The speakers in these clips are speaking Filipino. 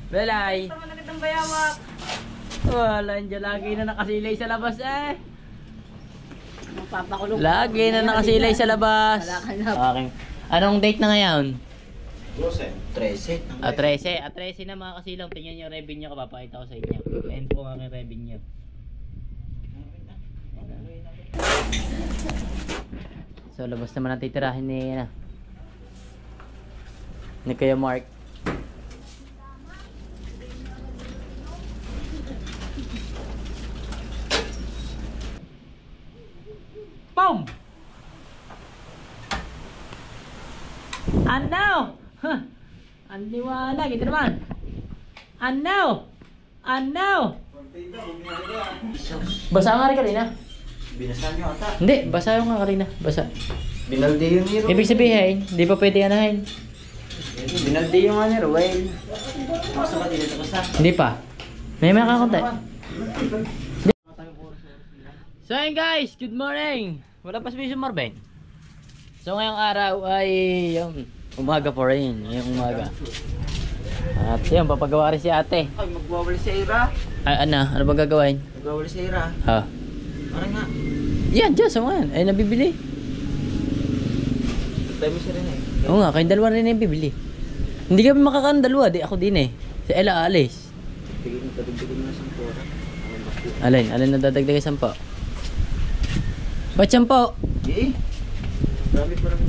Belay. Tama na kitang bayawak. Wala, dyan lagi na nakasilay sa labas eh. Magpapakulong. Lagi na nakasilay sa labas. Wala ka na. Okay. Anong date na ngayon? 13. 13. 13 na mga kasilang. Tingnan nyo revenue ko. Papakita ko sa inyo. Ayan po ang aking revenue. So labas naman ang titirahin ni Kuya Mark. Boom! Ano? Huh. Ang liwanag. Ito naman. Ano? Ano? Basa nga rin kanina. Binasan niyo ata. Hindi, basa yung nga kanina. Basa. Binaldi yung ni Ruel. Ibig sabihin, hindi pa pwede anahin. Binaldi yung nga ni Ruel. Basta ba dito basta? Hindi pa. May makakonti. So ayun guys, good morning. Wala pa si Marvin. So ngayong araw ay yung umaga pa rin, yung umaga. At yun, papagawa rin si ate. Ay, magwawali si Ira. Ay, ano ba gagawin? Magwawali si Ira. Ha? Parang nga. Yan, dyan, sa mga yan. Ay, nabibili. Tayo mo siya rin eh. Oo nga, kayong dalawa rin yung bibili. Hindi kami makakaan dalawa, di ako din eh. Si Ella alis. Bigyan mo na 10 oras. Alin na dadagdag 10? Ba't 10? Eh? Dami pa rin.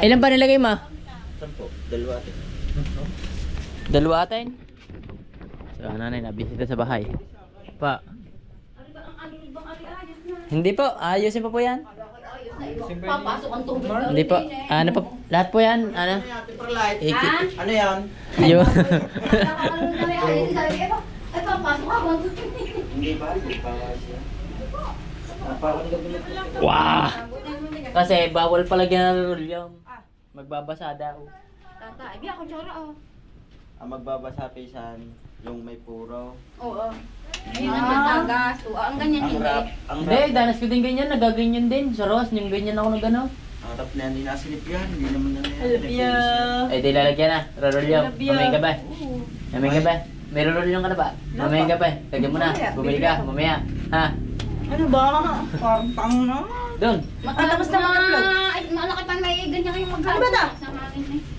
Ilan ba nilagay ma? 10. Dalawa atin. Dalawa atin? So, nanay, nabisita sa bahay. Pa. Hindi po, ayusin pa po yan. Papasok ang tubig. Hindi po, ano po, lahat po yan, ano? Iki. Ano yan? Yung... Ay, papasok ako. Hindi ba? Hindi pa siya. Parang gabi na. Wow! Kasi bawal palagyan ng rule yung magbabasa daw. Tata, ibi ako tsara oh. Ang magbabasa pisan yung may puro. Oo. Ayun ang matagas. Oo, ang ganyan Ang hindi. rap. Ang Hindi, rap. danas ko din ganyan, nagaganyan din. Sa Ross, yung ganyan ako na gano'n. Ang rap na yan, dinasilip yan. Hindi naman na yan. Alapya. Ay, di lalagyan na. Rarol yung. Mamaya ka ba? Mamaya ka ba? May rarol yung ka na ba? Mamaya ka ba? Lagyan mo na. Bumili ka. Mamaya. Ha? Ano ba? Parang tang na. Doon. Matapos na mag-upload. Ay, malaki pa may ganyan kayong magkano. Ano ba ta?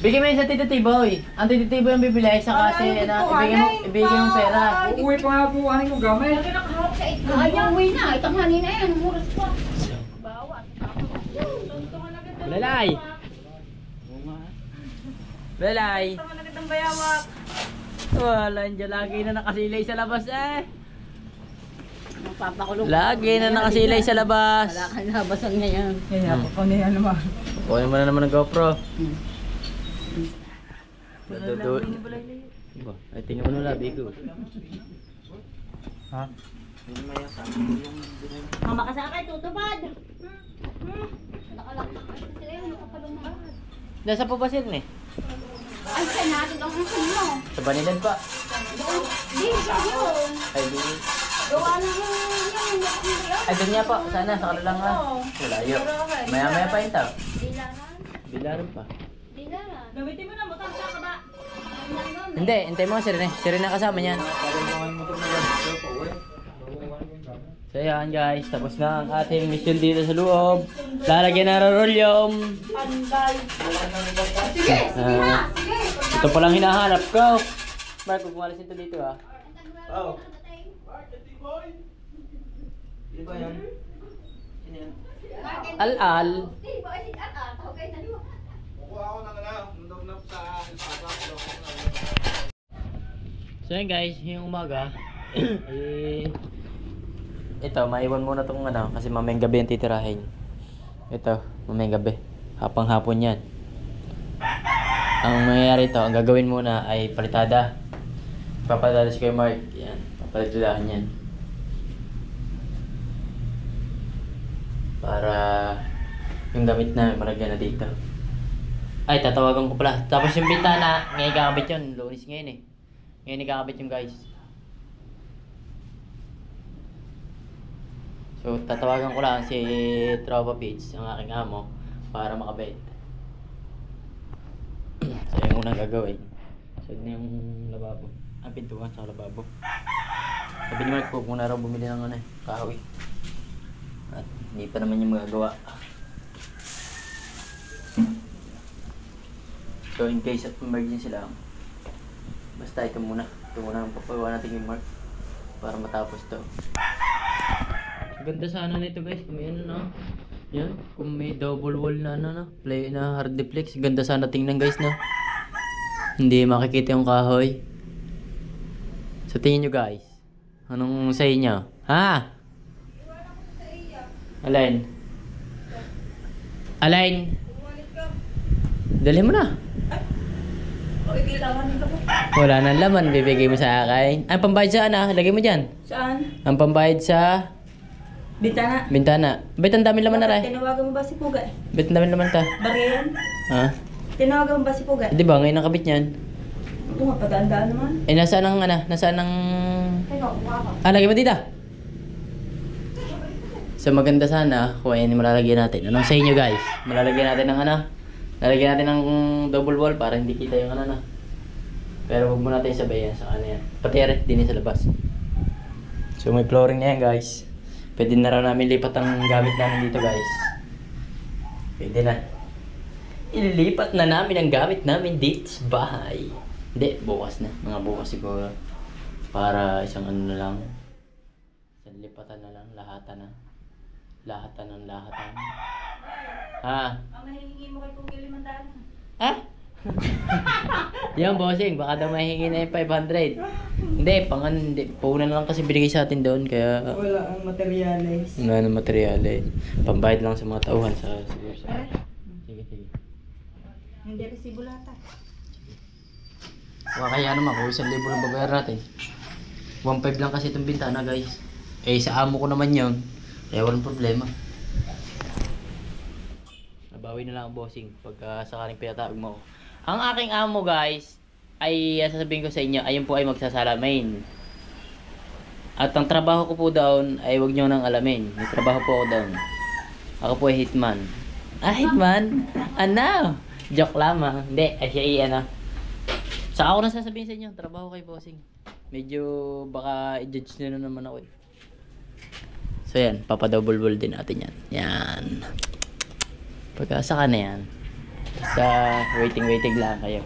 Bigyan mo yun sa Tito Tiboy. Ang Tito Tiboy ang bibili. Isa kasi, ibigay mo pera. Uwi pa nga po, ano yung gamit? Ayaw, uwi na. Itanghani na yan. Muras pa. Bawat. Lalay. Lalay. Tama na kitang bayawak. Wala, dyan lagi na nakasilay sa labas eh. Magpapakulong. Lagi na nakasilay sa labas. Wala ka na. Basang niya yan. Kaya ako pa niya naman. Kunin mo na naman ng GoPro. Ay, tingnan mo na labi ko. Ha? Yung maya sa akin yung Ang makasakay, tutupad. Nakalakpak kasi sila yun. Nakapalumad. Nasa po ba sila eh? Ay, siya natin ang asin mo. Sa Banilan pa. Di, siya yun. Ay, di. Gawa na yun. Ay, doon niya po. Sana, sa kanilang nga. Malayo. Maya-maya pa yun tao. Dilaran. Bilaran pa. Dilaran. Gamitin mo na, matangsa ka ba? Hindi, hintay mo nga si Rene. Si Rene ang kasama niyan. parang mga motor na yan. Pero pa uwi. So yan guys, tapos na ang ating mission dito sa loob. Lalagyan na roll yung... Panday. Sige, sige ha. Sige. Ito palang hinahanap ko. Mark, huwag umalis ito dito ha. Oh. Hindi ba yan? Sino yan? Al-al. Di ba, ay, tawag kayo na niyo. So yan guys, yung umaga. Ito, maiwan muna itong ano, kasi mamayang gabi yung titirahin. Ito, mamayang gabi. Hapang-hapon yan. Ang mangyayari ito, ang gagawin muna ay palitada. Papalitada si Kuya Mark. Yan, papalitadahan yan. Para yung damit na malagyan na dito. Ay, tatawagan ko pala. Tapos yung bintana, ngayon kakabit yun. Lunis ngayon eh. Ngayon kakabit yung guys. So, tatawagan ko lang si Tropa Pitch, ang aking amo, para makabit. So, yung unang gagawin. Sad na yung lababo. Ang pintuan sa lababo. Sabi ni Mark, huwag muna raw bumili ng ano, kahoy. At hindi pa naman yung magagawa. So in case of emergency lang, basta ito muna. Ito muna ang papagawa natin yung Mark para matapos to. Ganda sana nito guys, kung may ano no. Yan, kung may double wall na ano no, play na hard duplex, ganda sana tingnan guys no. Hindi makikita yung kahoy. Sa tingin nyo guys, anong sa inyo? Ha? Alain? Alain? Dali mo na. Wala nang laman, bibigay mo sa akin. Ang pambayad saan ah? Lagay mo dyan. Saan? Ang pambayad sa Bintana. bintana. Bet ang dami laman na rin. Tinawagan mo ba si Pugay? Bet ang dami laman ta. Bariyan? Ha? Tinawagan mo ba si Pugay? Di ba ngayon ang kabit niyan? Oo nga, pagandaan naman. Eh nasaan ang ano? Nasaan ang... Ay, nakuha ka. Ah, lagay mo dito. So maganda sana kung ano malalagyan natin. Anong sa inyo guys? Malalagyan natin ng ano? Lalagyan natin ng double wall para hindi kita yung ano na. Pero huwag mo natin sabayan sa ano yan. Pati rin din sa labas. So may flooring na yan guys. Pwede na raw namin lipat ang gamit namin dito guys. Pwede na. Ililipat na namin ang gamit namin dito sa bahay. Hindi, bukas na. Mga bukas siguro. Para isang ano na lang. Isang lipatan na lang. Lahatan na. Lahatan ng lahatan. Ha? Ang nahihingi mo kay Pugay 500. Ha? Yan bossing, baka daw mahingi na yung 500. Hindi, hindi. Puhunan lang kasi binigay sa atin doon, kaya... Wala ang materialis. Wala ng material eh. Pambayad lang sa mga tauhan sa siguro sa... Sige, sige. Hindi resibo lata. Baka kaya naman, kung 1,000 lang babayaran natin. 1,500 lang kasi itong bintana guys. Eh, sa amo ko naman yun. Kaya walang problema. Nabawi na lang ang bossing pagka sakaling pinatawag mo ako. Ang aking amo guys, ay sasabihin ko sa inyo, ayun po ay magsasalamin. At ang trabaho ko po doon ay wag nyo nang alamin. May trabaho po ako doon. Ako po ay hitman. Ah, hitman? Ano? Joke lamang. Hindi, ay siya ano. Sa ako na sasabihin sa inyo, trabaho kay bossing. Medyo baka i-judge nyo na naman ako eh. So yan, papadouble wall din natin yan. Yan. Pagkasaka na yan. Basta waiting lang kayo.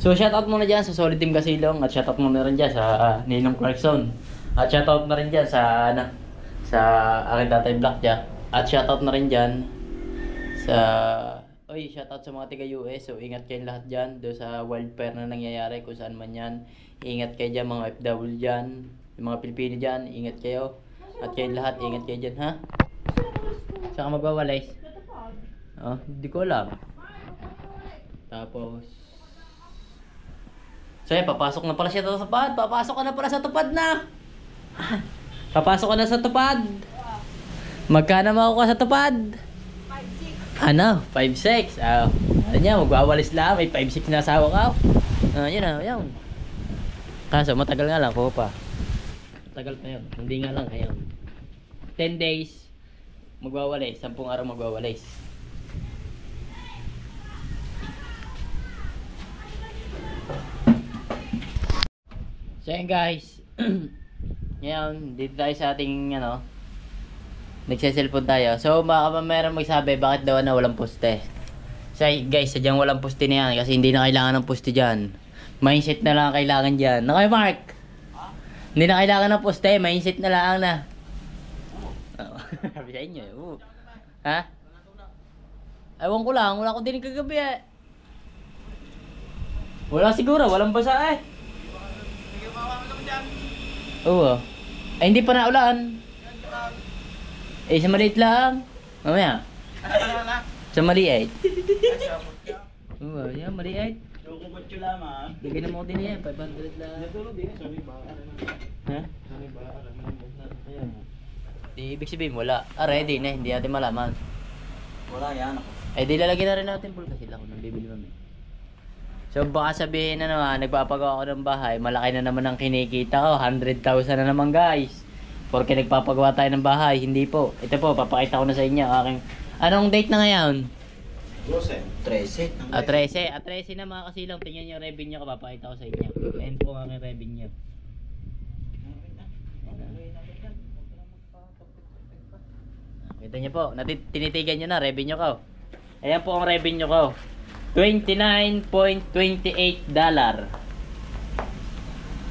So shoutout muna dyan sa Solid Team Gasilong. At shoutout muna rin dyan sa Ninong Clarkson. At shoutout na rin dyan sa sa aking tatay Black Jack. At shoutout na rin dyan sa... Oy, shoutout sa mga taga US. So ingat kayo lahat dyan. Doon sa wildfire na nangyayari kung saan man yan. Ingat kayo dyan mga FW dyan. Yung mga Pilipino dyan. Ingat kayo. At kayo lahat, ingat kayo dyan ha. Saan ka magwawalay? Oh, hindi ko alam. Tapos... So yan, papasok na pala siya sa tupad. Papasok ka na pala sa tupad na. Papasok ka na sa tupad. Magkano mo ako sa tupad? 5'6". Ano? 5'6". Ano niya, magwawalis lang. May 5'6 na asawa ka. Yun na, yun. Kaso matagal nga lang ko pa. Matagal pa yun. Hindi nga lang ngayon. 10 days. Magwawalis. 10 araw magwawalis. So yun guys. Ngayon, dito tayo sa ating ano, nagse-cellphone tayo. So baka meron magsabi bakit daw na walang poste. So guys, sadyang walang poste na yan kasi hindi na kailangan ng poste dyan. Mindset na lang kailangan dyan. Na kayo Mark? Hindi na kailangan ng poste, mindset na lang na. Sabi sa inyo eh. Ha? Ewan ko lang, wala ko din kagabi eh. Wala siguro, walang basa eh. Oo. Ay hindi pa naulan. Eh sa maliit lang. Mamaya. Sa maliit. Oo, yan maliit. Yung kutyo lamang. Bigyan mo din yan, 500 lang. Ha? Di ibig sabihin wala. Ah, ready na, hindi natin malaman. Wala yan ako. Eh di lalagyan na rin natin full kasi lang nang bibili mami. So baka sabihin na naman, nagpapagawa ako ng bahay, malaki na naman ang kinikita ko, 100,000 na naman guys. Porque nagpapagawa tayo ng bahay, hindi po. Ito po, papakita ko na sa inyo aking... Anong date na ngayon? 13. At 13. At 13 na mga kasilaw. Tingnan nyo yung revenue ko. Papakita ko sa inyo. Ayan po ang aking revenue. Kita nyo po. Tinitigan nyo na revenue ko. Ayan po ang revenue ko. $29.28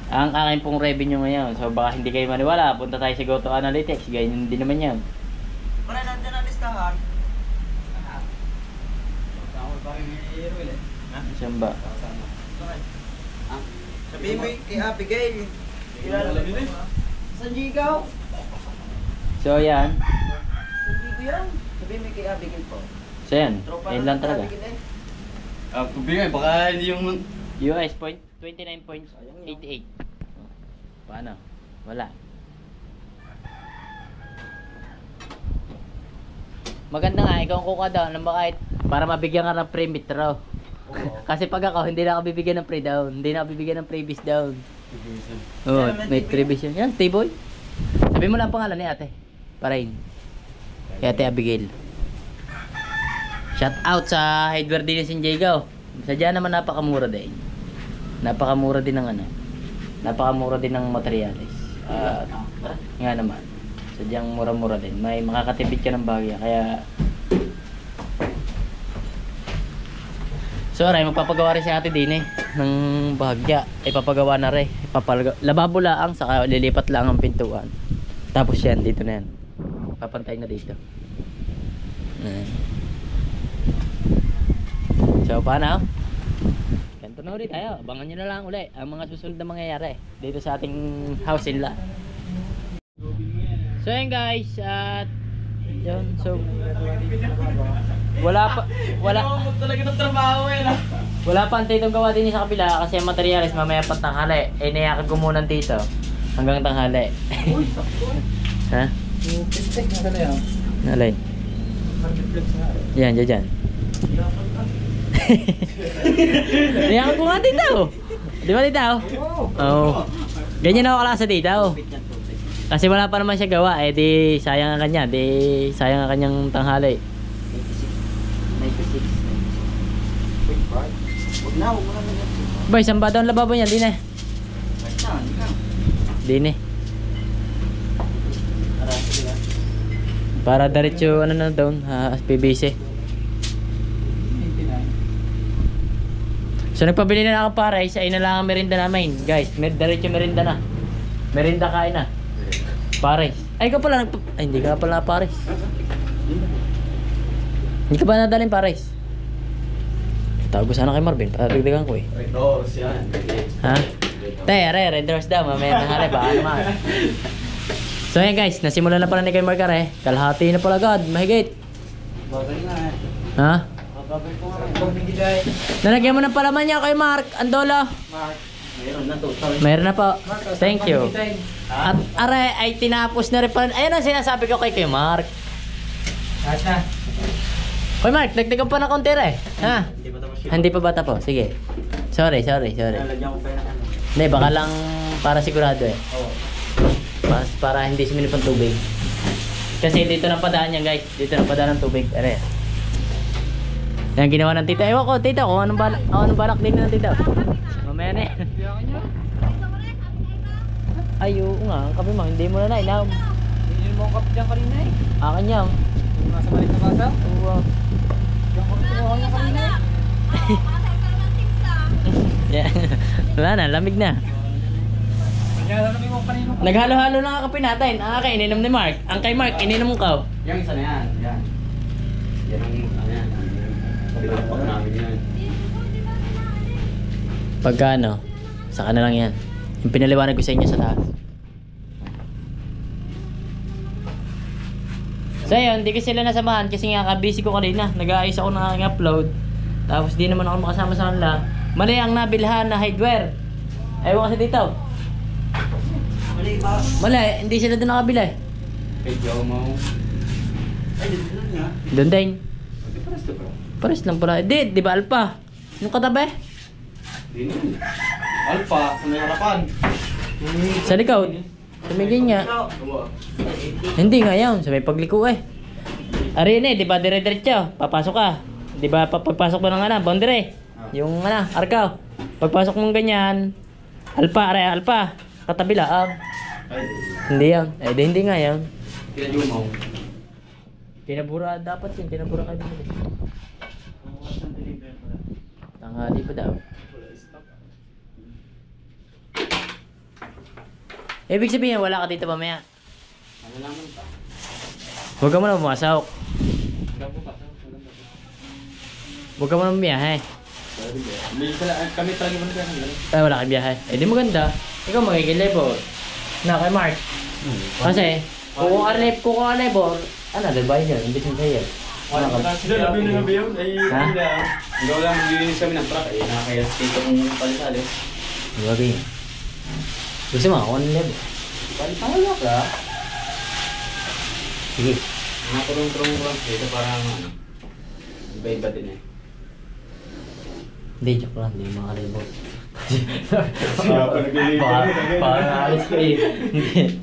ang aking pong revenue ngayon. So baka hindi kayo maniwala. Punta tayo sa GoTo Analytics. Ganyan din naman yan. Para nandiyan ang listahan. Saan ba? Sabihin mo kay Abigail. San Gigaw? So yan. San Gigaw? Sabihin mo kay Abigail po. So yan. Yan lang talaga. Kubigay, baka hindi yung... US point 29.88. Paano? Wala. Maganda nga, ikaw ang kuka daw ng bakit para mabigyan ka ng pre-meet raw. Kasi pag ako, hindi na ako bibigyan ng pre-down. Hindi na ako bibigyan ng previous down. Oo, may previous yun. Yan, T-boy. Sabi mo lang ang pangalan ni ate. Parain. Kay ate Abigail. Shout out sa hardware din ni Sinjaygaw. Sadya naman napakamura din. Napakamura din ng ano. Napakamura din ng materials. Nga naman. Sadyang mura-mura din. May makakatipid ka ng bagay. Kaya so aray, magpapagawa rin si ate din ng bahagya. Ipapagawa na rin. Lababo lang, saka lilipat lang ang pintuan. Tapos yan, dito na yan. Papantay na dito. So paano? Ganito na ulit tayo. Abangan nyo na lang ulit ang mga susunod na mangyayari dito sa ating house in lot. So yan guys, at yun, so wala talaga ng trabaho eh. wala pa antay itong gawa din sa kabila kasi ang materials mamaya pa tanghali. Eh niyakag ko muna dito hanggang tanghali. Ha? Yung pistek na kala yan. Nalay. Yan, dyan. Niyakag ko nga dito. Di ba dito? Oo. Ganyan ako kalasa dito. Kasi wala pa naman siya gawa, eh di sayang ang kanya, di sayang ang kanyang tanghali. 96. Huwag na lang. Boy, saan ba daw ang lababo niya? Di na. Di na. Para diretso ano na doon, PVC. So nagpabili na ako para isa na lang ang merinda namin, guys. Diretso merinda na. Merinda kain na. Pares. Ay, ikaw pala ay, hindi ka pala pares. Hindi ka ba nadalhin pares? Tawag ko sana kay Marvin, patagdagan ko eh. Oo, siya. Ha? Red doors daw, mamaya na hali, baka naman. So yan guys, nasimulan na pala ni kay Mark are. Kalahati na pala agad, mahigit. Babay na eh. Ha? Babay ko nga. Bumigay. Nalagyan mo ng palaman niya kay Mark, Andolo. Mark. Mayroon na total. Mayroon na po. Thank you. At are ay tinapos na rin pala. Ayun ang sinasabi ko kay Mark. Asa? Hoy Mark, dagdagan pa ng konti rin. Ha? Hindi pa tapos yun. Hindi pa bata po. Sige. Sorry. Nalagyan ko pa yun ng ano. Hindi, baka lang para sigurado eh. Oo. Para hindi suminip ang tubig. Kasi dito na padaan yan guys. Dito na padaan ng tubig. Are. Yan ginawa ng tita. Ewan ko, tita, kung anong balak din ng tita. Mamaya na yan. Ay, oo nga. Ang kape mo, hindi mo na inaw. Hindi mo ang kape dyan kanina eh. Akin yan. Yung nasa balik na basa. Oo. Yung kape kinuha niya kanina eh. Yeah. Wala na, lamig na. Kaya alam mo kanino ka. Naghalo-halo na ang kape natin. Ang akin, ininom ni Mark. Ang kay Mark, ininom mo ka. Yung isa na yan. Yan. Yan ang ano yan. Pagpapag namin yan. Pagka ano, saka na lang yan. Yung pinaliwanag ko sa inyo sa taas. So yun, hindi ko sila nasamahan kasi nga busy ko kanina. Nag-aayos ako ng aking upload. Tapos di naman ako makasama sa kanila. Mali ang nabilhan na hardware. Ewan kasi dito. Mali ba? Mali, hindi sila doon nakabila eh. Kay Jomo. Ay, dito nga. Doon din. Hindi pares to bro. Pares lang pala. Di ba Alpha? Yung katabi? Hindi na. Alpha, sa may harapan. Sa likod. Tumigil nga. Hindi nga yun. Sa may pagliko eh. Arin eh, di ba dire-diretso? Papasok ka. di ba pagpasok mo ng boundary, yung arkaw. Pagpasok mong ganyan, alpa, katabi lang. Hindi yan. Eh, hindi nga yan. Kinajumaw. Tinabura dapat yun, tinabura kayo bumili. Tanghali pa daw. Ibig sabihin, wala ka dito mamaya. Ano naman pa? Huwag ka muna pumasok. Huwag ka muna bumiyahe. Kami talaga mo na Ay, wala kang biyahe. Eh, di maganda. Ikaw magiging labor. Na, kay Mark. Kasi, kung ka labor, diba yun? Hindi siya sa'yo. Sila labi na labi yun. Ay, Ha? ikaw lang maglilinis kami ng truck. Nakakayas dito kung palisalis. Grabe. Gusto mo, ako ng labor. Palisalis ka. Sige. Nakulong-tulong ko lang dito parang iba-iba din eh. Hindi, joke lang. Hindi mga labor. Siya pa naglilinis. Parang alis ko eh. Hindi.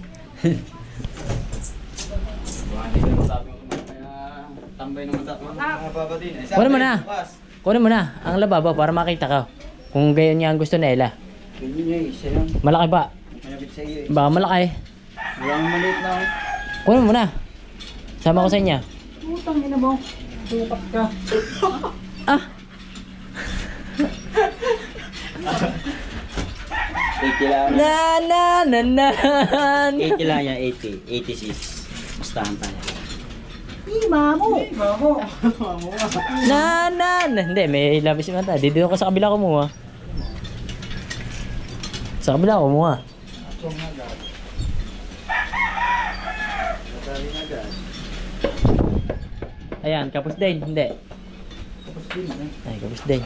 Hindi ko masabi ko kaya tambay naman sa mga baba din. Kunin mo na. Kunin mo na ang lababo para makita ka. Kung gayon niya ang gusto na Ella. Ganyan niya isa lang. Malaki ba? Malapit sa iyo eh. Baka malaki. Walang maliit na ako. Kunin mo na. Sama ko sa inyo. Putang ina mo. Tukat ka. Ah! 80 lang. Nan! 80 lang yan, 80. 86. Gustahan tayo. Mamo. Nan! Hindi, may labis yung mata. Dito ako sa kabila kumuha. Sa kabila kumuha. Ayan, kapos din. Hindi. Ay, kapos din.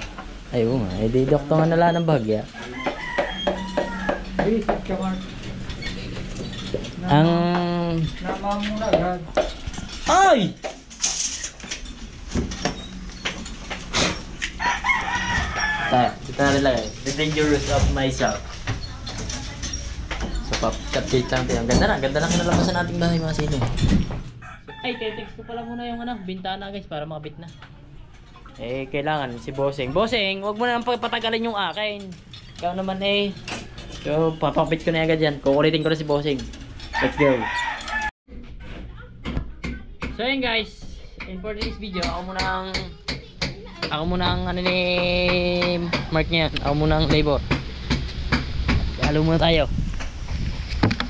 Ay, oo nga. Eh, di doktor nga nala ng bahagya. Ay, sit ka Mark. Ang... Nama mo na agad. Ay! Tayo, dito na rin lang eh. The Dangerous of Myself. So, update lang tayo. Ang ganda na kinalabasan nating bahay mga sino. Ay, text ko pala muna yung bintana guys para makabit na. Eh, kailangan si Bossing. Bossing, huwag mo na nang patagalin yung akin. Ikaw naman eh. So, papakabit ko na agad yan. Kukulitin ko na si Bossing. Let's go. So yun guys, in for this video, ako muna ang ni Mark niya. Ako muna ang labor. Halo muna tayo.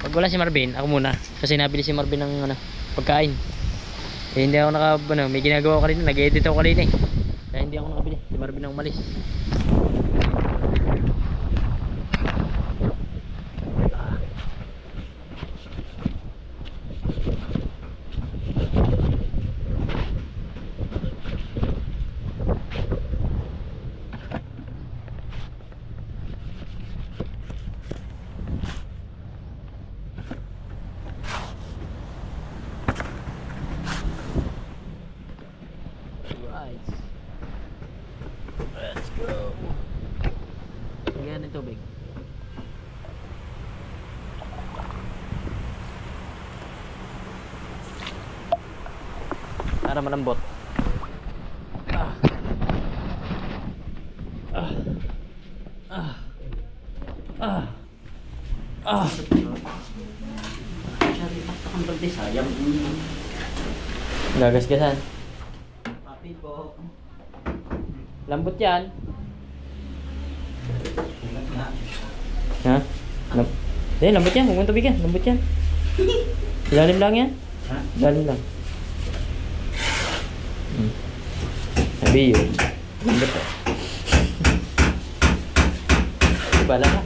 Pag wala si Marvin, ako muna. Kasi nabili si Marvin ng pagkain. Eh, hindi ako may ginagawa ko kanina, nag-edit ako kanina eh. Kaya hindi ako nakabili, si Marvin ang umalis. Let's go. Lagyan ng tubig. Para malambot. Sayang. Gagasgasan. Papi po. Lambot yan. Ingat na. Ha? Lambot yan. Huwag mong tubig yan. Lambot yan. Ilalim lang yan. Ha? Ilalim lang. Sabi yun. Lambot eh. Bala ka.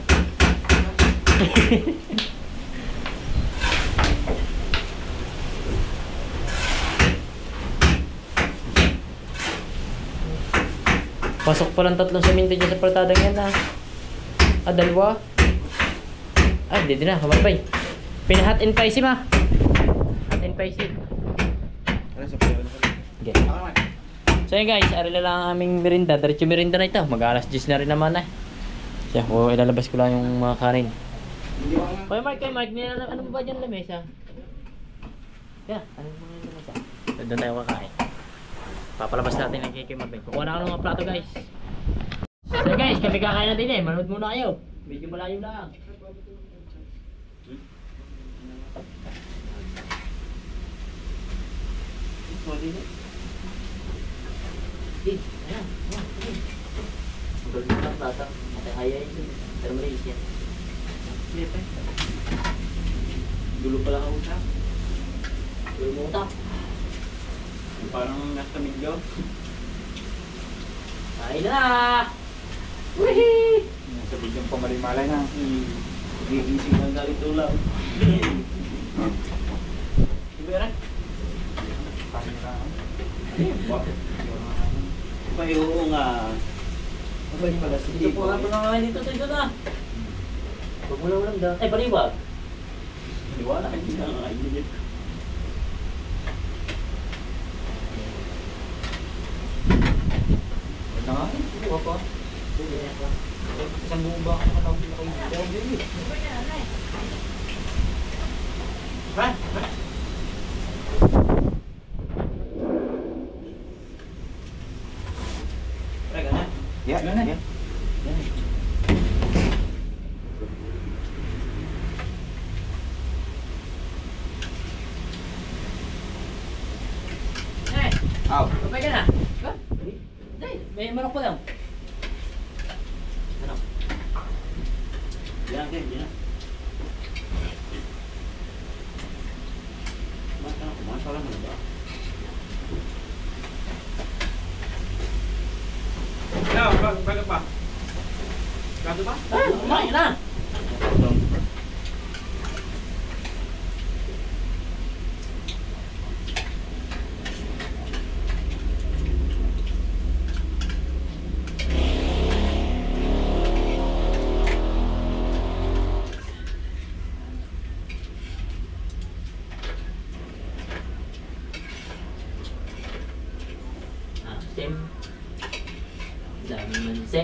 Pasok pa lang 3 semento dyan sa partadang yan ah. Dalawa. Dito na, kamabay. Pinahat and spicy ma. Hot and spicy. Okay. So yun guys, arila lang ang aming merinda. Diretso merinda na ito. Mag-alas 10 na rin naman eh. Siya, ilalabas ko lang yung mga kanin. Kaya Mark, ano ba dyan lamesa? Kaya, ano ba yung lamesa? Doon tayo kakain. Papalabas natin ng kay Mabel. Kukuha na ako ng mga plato guys. So guys, kami kakain natin eh. Manood muna kayo. Medyo malayo lang. Ayan. Mabel mo lang plato. Matay hayain din. Pero maliis yan. Dulo pala ka utap. Dulo mo utap. Parang nasa medyo. Kain na! Wihee! Nasa bidyong pamalimala na. Gigising ng galit ulam. Ibera? Kain na lang. Ay, oo nga. Abay pala si Dito po lang mga dito na. Huwag mo lang daw. Ay, baliwag. Iwala, hindi na nga. Ito nga, buwa pa. Isang buong ba ako nakatawag na kayo? Ha? Tara, gana? Yeah, gana. Aw. Kapay ka na. Ha? Dahil, may manok pa lang. Manok. Yan, yan. Kumain pa lang ano ba? Bago pa? Bago pa? Ah, kumain na. Tim. Dami manse.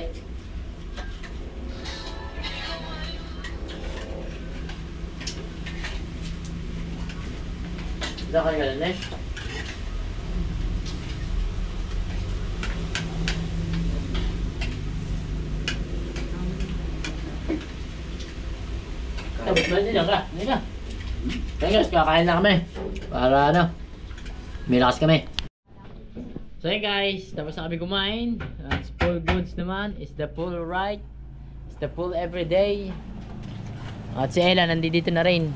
Dah kali galan eh. Tapos ba din ka? Hindi na. Kaya guys, kakain na kami. Para ano, may lakas kami. So hey guys, tapos na kami kumain. It's full goods naman. It's the full right. It's the full everyday. At si Ella nandito na rin.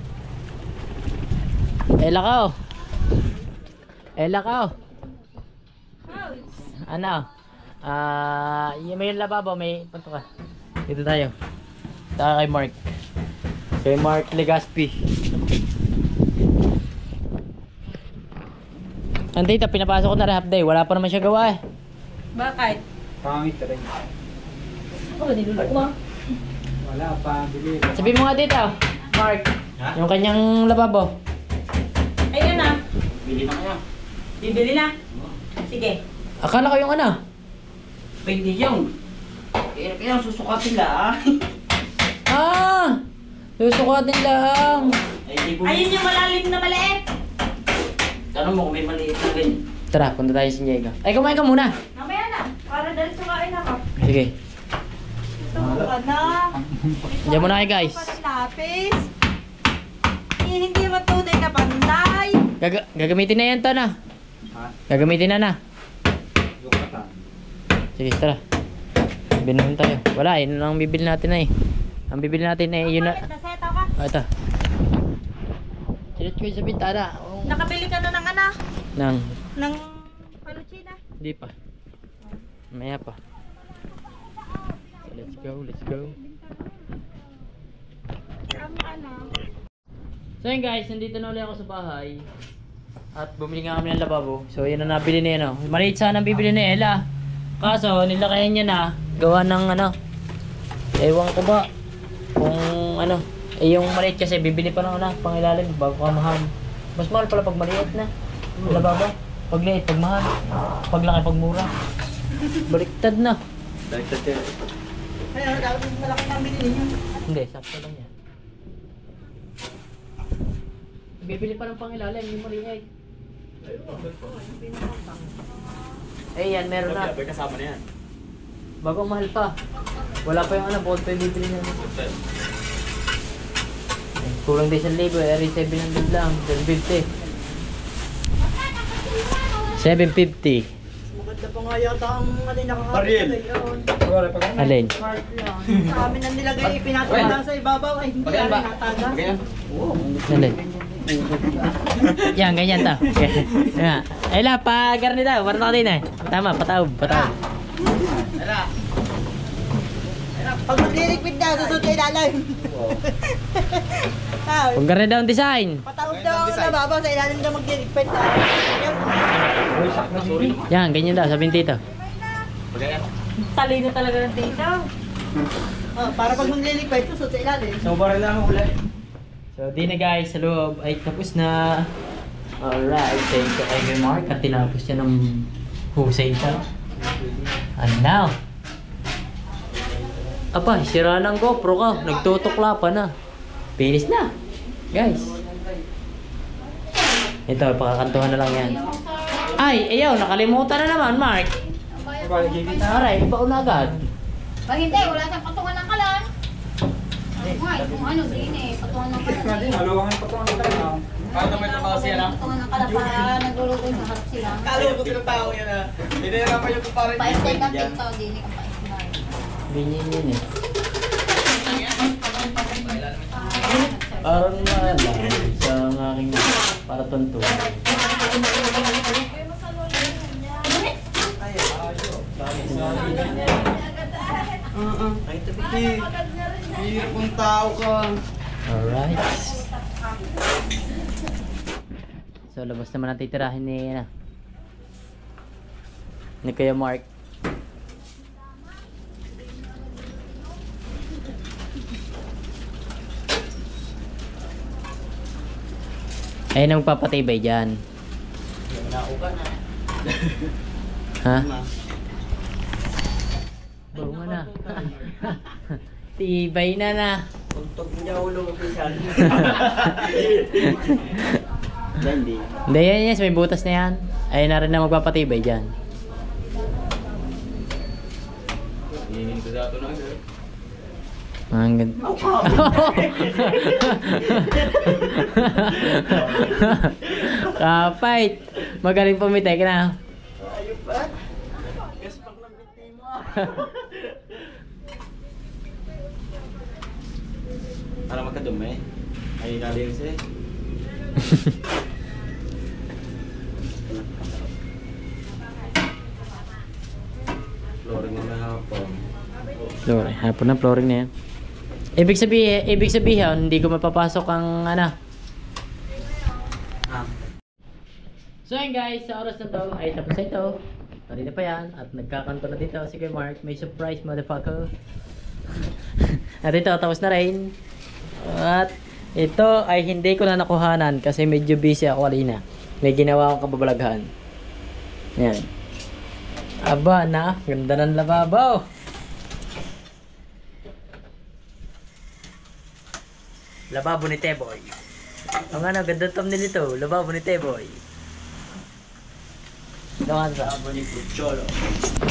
Ella ka oh. Ella ka oh. Ano? May lababo, may punto ka. Dito tayo. Taka kay Mark. Kay Mark Legaspi. Ang tita, pinapasok ko na half day. Wala pa naman siya gawa eh. Bakit? Pangit rin. Oh, nilulok mo. Wala pa, bili. Sabi mo nga dito, Mark. Ha? Yung kanyang lababo. Ayun na. Bili na kaya. Bibili na. Sige. Akala ko yung ano? Pwede yung. Kaya susukatin lang. Ah! Susukatin lang. Ay, di ko. Ayun yung malalim na maliit. Tanong mo kung may maliit na rin. Tara, punta tayo sa Diego. Ay, kumain ka muna. Mamaya na. Para dahil sukain ako. Sige. Ito ka na. Diyan muna kayo guys. Lapis. Hindi matunay na pantay. Gagamitin na yan to na. Ha? Gagamitin na. Yung kata. Sige, tara. Binuhin tayo. Wala, yun ang bibili natin na eh. Ang bibili natin eh, yun na. Naseta ka. Ah, ito. Silit ko yun sa bintana. Oh. Nakabili ka na ng ano? Nang, Ng paluchina. hindi pa. Maya pa. So, let's go, let's go. So yun guys, nandito na ulit ako sa bahay. At bumili nga kami ng lababo. So yun ang nabili ni ano. Maliit sana ang bibili ni Ella. Kaso nilakayan niya na. Gawa ng ano. Ewan ko ba. Kung ano. Eh yung maliit kasi bibili pa ng ano. Pangilalim bago ka mahal. Mas mahal pala pag maliit na. Lababo. Pag liit, pag mahal. Pag laki, pag mura. Baliktad na. Baliktad yan. Ayun, dapat malaki na binili niyo. Hindi, sakto lang yan. Bibili pa ng pangilalim, yung maliit. Eh yan, meron na. May kasama na yan. Bagong mahal pa. Wala pa yung ano, ball pen bibili niya. Kulang din 1,000, eri 700 lang, 750. 750. Maganda pa nga yata ang Ariel. Alin? Sa amin ang nilagay, pinatong lang sa ibabaw, ay hindi Ganyan ari ba? nataga. Ganyan. Alin? Yan, ganyan to. Yan. Ay la, pa-garni daw. Parang ka din eh. Tama, pataob. Pag magliligpit na, susunod kay ilalim. Kung garni daw ang design. Patawag daw ang nababaw sa ilalim na magliligpit. Yan, ganyan daw. Sabihin tito. Ganyan. Talino talaga ng tito. Para pag magliligpit, susunod sa ilalim. So, baril lang ang huli. So, di na guys, sa loob ay tapos na. Alright, thank you kay Mark at tinapos niya ng husay siya. And now, apa, sira ng GoPro ka. Nagtutukla pa na. Finish na. Guys. Ito, pakakantuhan na lang yan. Ay, ayaw, nakalimutan na naman, Mark. Aray, iba na agad. Pag hindi, wala siyang patungan ng kalan. Ay, kung ano din eh, patungan ng kalan. Haluwangan pa ito ang tayo. Paano naman ito mga siya lang? Patungan ng kalan para naguluto sa harap sila. Kalo ko tinatao yan ah. Hinihirapan yung kumpare Paistay ka TikTok din eh, kung paistay. Ganyan yun eh. Parang malam sa aking para tunto. Ay, tabi. Hirap kong tao ka. Alright. So, labas naman ang titirahin ni Kuya Mark. Ayun ang magpapatibay dyan. Ha? Bunga na. Tibay na. Tuntog niya ulo ko pisan. Hindi. Hindi yan, yes, may butas na yan. Ayun na rin na magpapatibay dyan. Hihinto dato na agad. Ang ganda. Kapait. Magaling pumitek na. Ayun pa. Gaspak ng binti mo. Para magkadumi. Ay, naling siya. Flooring na hapon. Flooring. Hapon na flooring na yan. Ibig sabihin, hindi ko mapapasok ang ano. So yun guys, sa oras na to ay tapos na ito. Kanina pa yan at nagkakanto na dito si Kuya Mark. May surprise motherfucker. At ito, tapos na rin. At ito ay hindi ko na nakuhanan kasi medyo busy ako kanina. May ginawa akong kababalaghan. Yan. Aba na, ganda ng lababaw. Lababo ni Teboy. Ang ano, ganda thumbnail nito. Lababo ni Teboy. Gawan sa. Lababo ni Pucholo.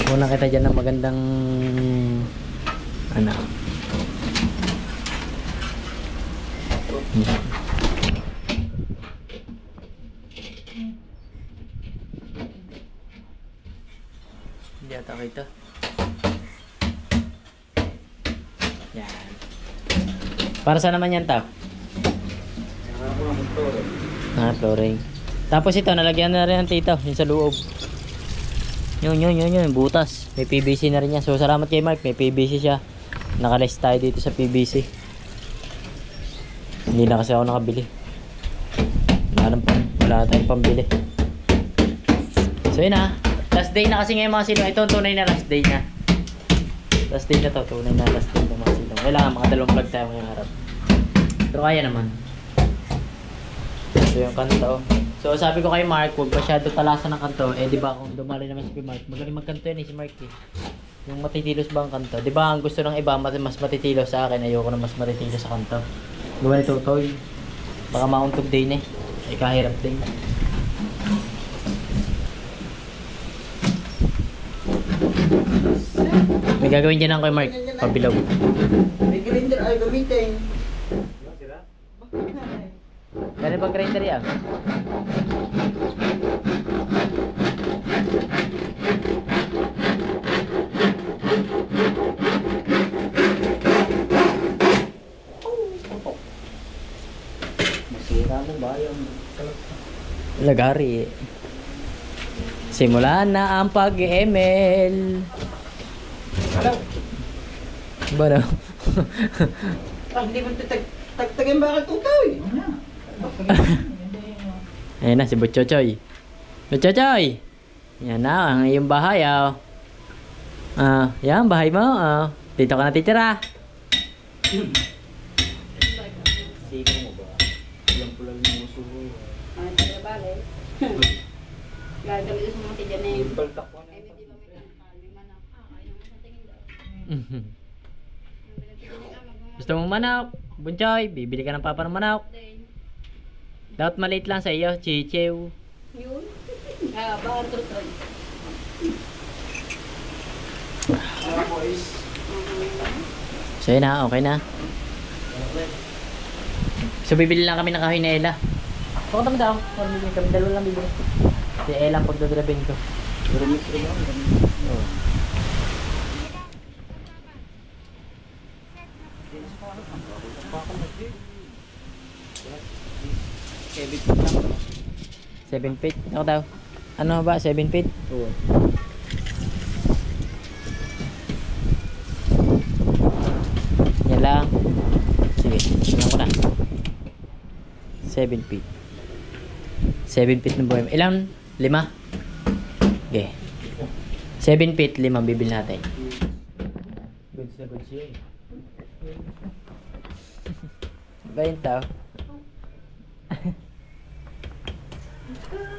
Muna kita dyan ng magandang ano. Yan. Hindi ata kita. Yan. Para saan naman yan, Tap? Flooring. Tapos ito, nalagyan na rin ng tito, yung sa loob. Yun, butas. May PVC na rin yan. So, salamat kay Mark, may PVC siya. Nakalist tayo dito sa PVC. Hindi na kasi ako nakabili. Wala tayong pambili. So, yun na. Last day na kasi ngayon mga silong. Ito, tunay na last day na. Last day na to, tunay na last day na mga silong. Kailangan mga 2 vlog tayo ngayong harap. Pero kaya naman. So yung kanto. So sabi ko kay Mark, huwag masyado talasan ng kanto. Eh di ba kung dumali naman si Mark, magaling magkanto yan si Mark eh. Yung matitilos ba ang kanto? Di ba ang gusto ng iba mas matitilos sa akin, ayoko na mas matitilos sa kanto. Gawa ni Totoy. Baka mauntog din eh. Ay kahirap din. May gagawin dyan ako kay Mark. Pabilog. May grinder ay gamitin. Kaya ba grinder yan? Masira mo ba yung Lagari. Simula na ang pag-ML. Ba no? Hindi mo tagtagin bakit tutoy? Ayan na si Butchochoy. Butchochoy! Yan na ang iyong bahay yan bahay mo. Dito ka na titira. siko mo ba? Pulang-pulang yung muso mo. Ano tayo bale? Gagawin sa mga tidyan eh. Baltak ko na Ay, yung hindi ba may pag-ibig. tangkal? May manok. Ayaw mo sa tingin daw. Gusto mong manok? Bunchoy, bibili ka ng papa ng manok. Dapat maliit lang sa iyo, chichew. Yun. Baka trutron. Boys. So yun na, okay na. So bibili lang kami ng kahoy na Ella. Baka tama daw, bibili kami, dalawa lang bibili. Si Ella ang pagdadrabin ko. Oh. Kevin lang. 7 feet. Ako daw. Ano ba? 7 feet? Oo. Yan lang. Sige, tingnan ko na. 7 feet. 7 feet ng buhay. Ilan? 5? Okay. 7 feet, 5 bibili natin. Goods na goods yun. Ba yun tao?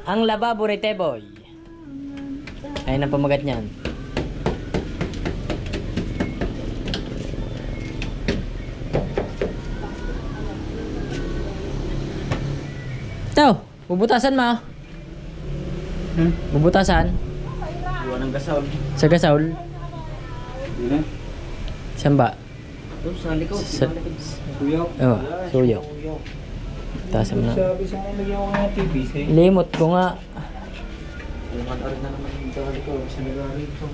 Ang lababo rete boy. Ayun ang pamagat niyan. Ito, bubutasan mo. Bubutasan Iwan ng gasol. sa gasaul. Yun na. Saan ba? Doon sa likod. Sa- Tuyok. Oh, suyok. Taas mo na. Sabi sa akin, lagyan ko nga PVC. Limot ko nga. Iwan oras na naman yung sa likod. Sa nagari ito.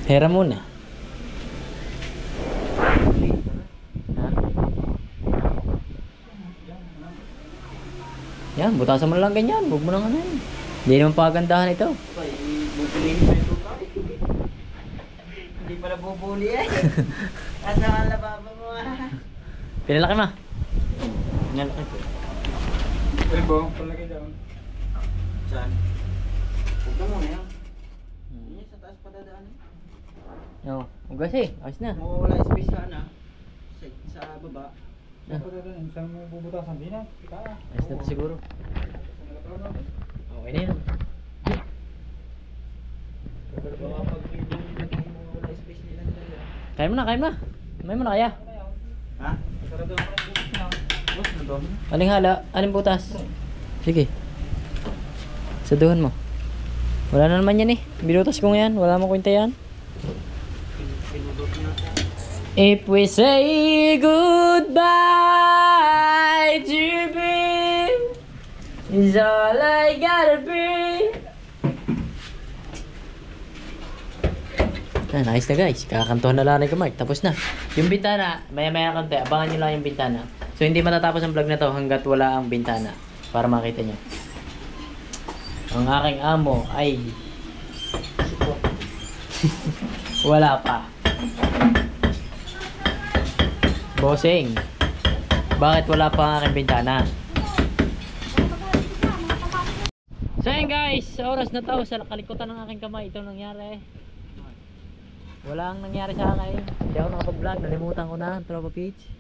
Hera muna. Ha? Yan, butasan mo na lang ganyan. Huwag mo nang ano yun. Hindi naman pagandahan ito. Ay, bubulin pa ito ka. Hindi pala bubuli eh. Asa ang lababo mo Pinalaki mo. Yan lang ito. Ano ba? Palagay down. Saan? Huwag na muna yan. Yan sa taas padadaan. Oo. Huwag kasi. Ayos na. Mawawala yung space sa ano. Sa baba. Saan pa doon? Saan mo bubutasan? Di na. Kita. Ayos na to siguro. Okay na yun. Pero baka pag naging mawawala yung space nila nila. Kain mo na, kain mo na. Kumain mo na kaya. Ha? Sarado ako ng bukas na. Bukas na doon. Aling hala, aling butas. Sige. Saduhan mo. Wala na naman yan eh. Binutas ko yan. Wala mo kwenta yan. Pinudot niya ako. If we say goodbye to be, is all I gotta be. Nice na guys. Kakantuhan na lang ni Mark. Tapos na. Yung bintana, maya-maya konti. Abangan nyo lang yung bintana. So hindi matatapos ang vlog na to hanggat wala ang bintana. Para makita nyo. Ang aking amo ay wala pa. Bossing, bakit wala pa ang aking bintana? So yun guys, sa oras na to, sa kalikutan ng aking kamay, ito nangyari. Walang nangyari sa akin. Hindi ako nakapag-vlog, nalimutan ko na ang tropa page.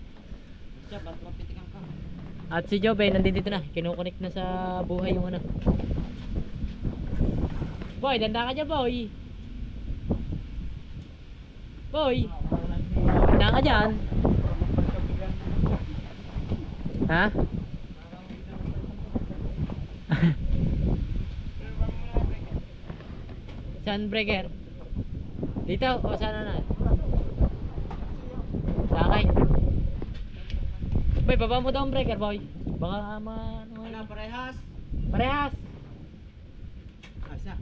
Siya, ba't mapitikan ka? At si Jobe, nandito na, kinukonek na sa buhay yung ano. Boy, danda ka dyan boy. Boy, danda ka dyan. Ha? Sunbreaker. Dito, o sana na? Sakay. Boy, baba mo daw ang breaker, boy. Baka Ano, parehas? Parehas. Asa?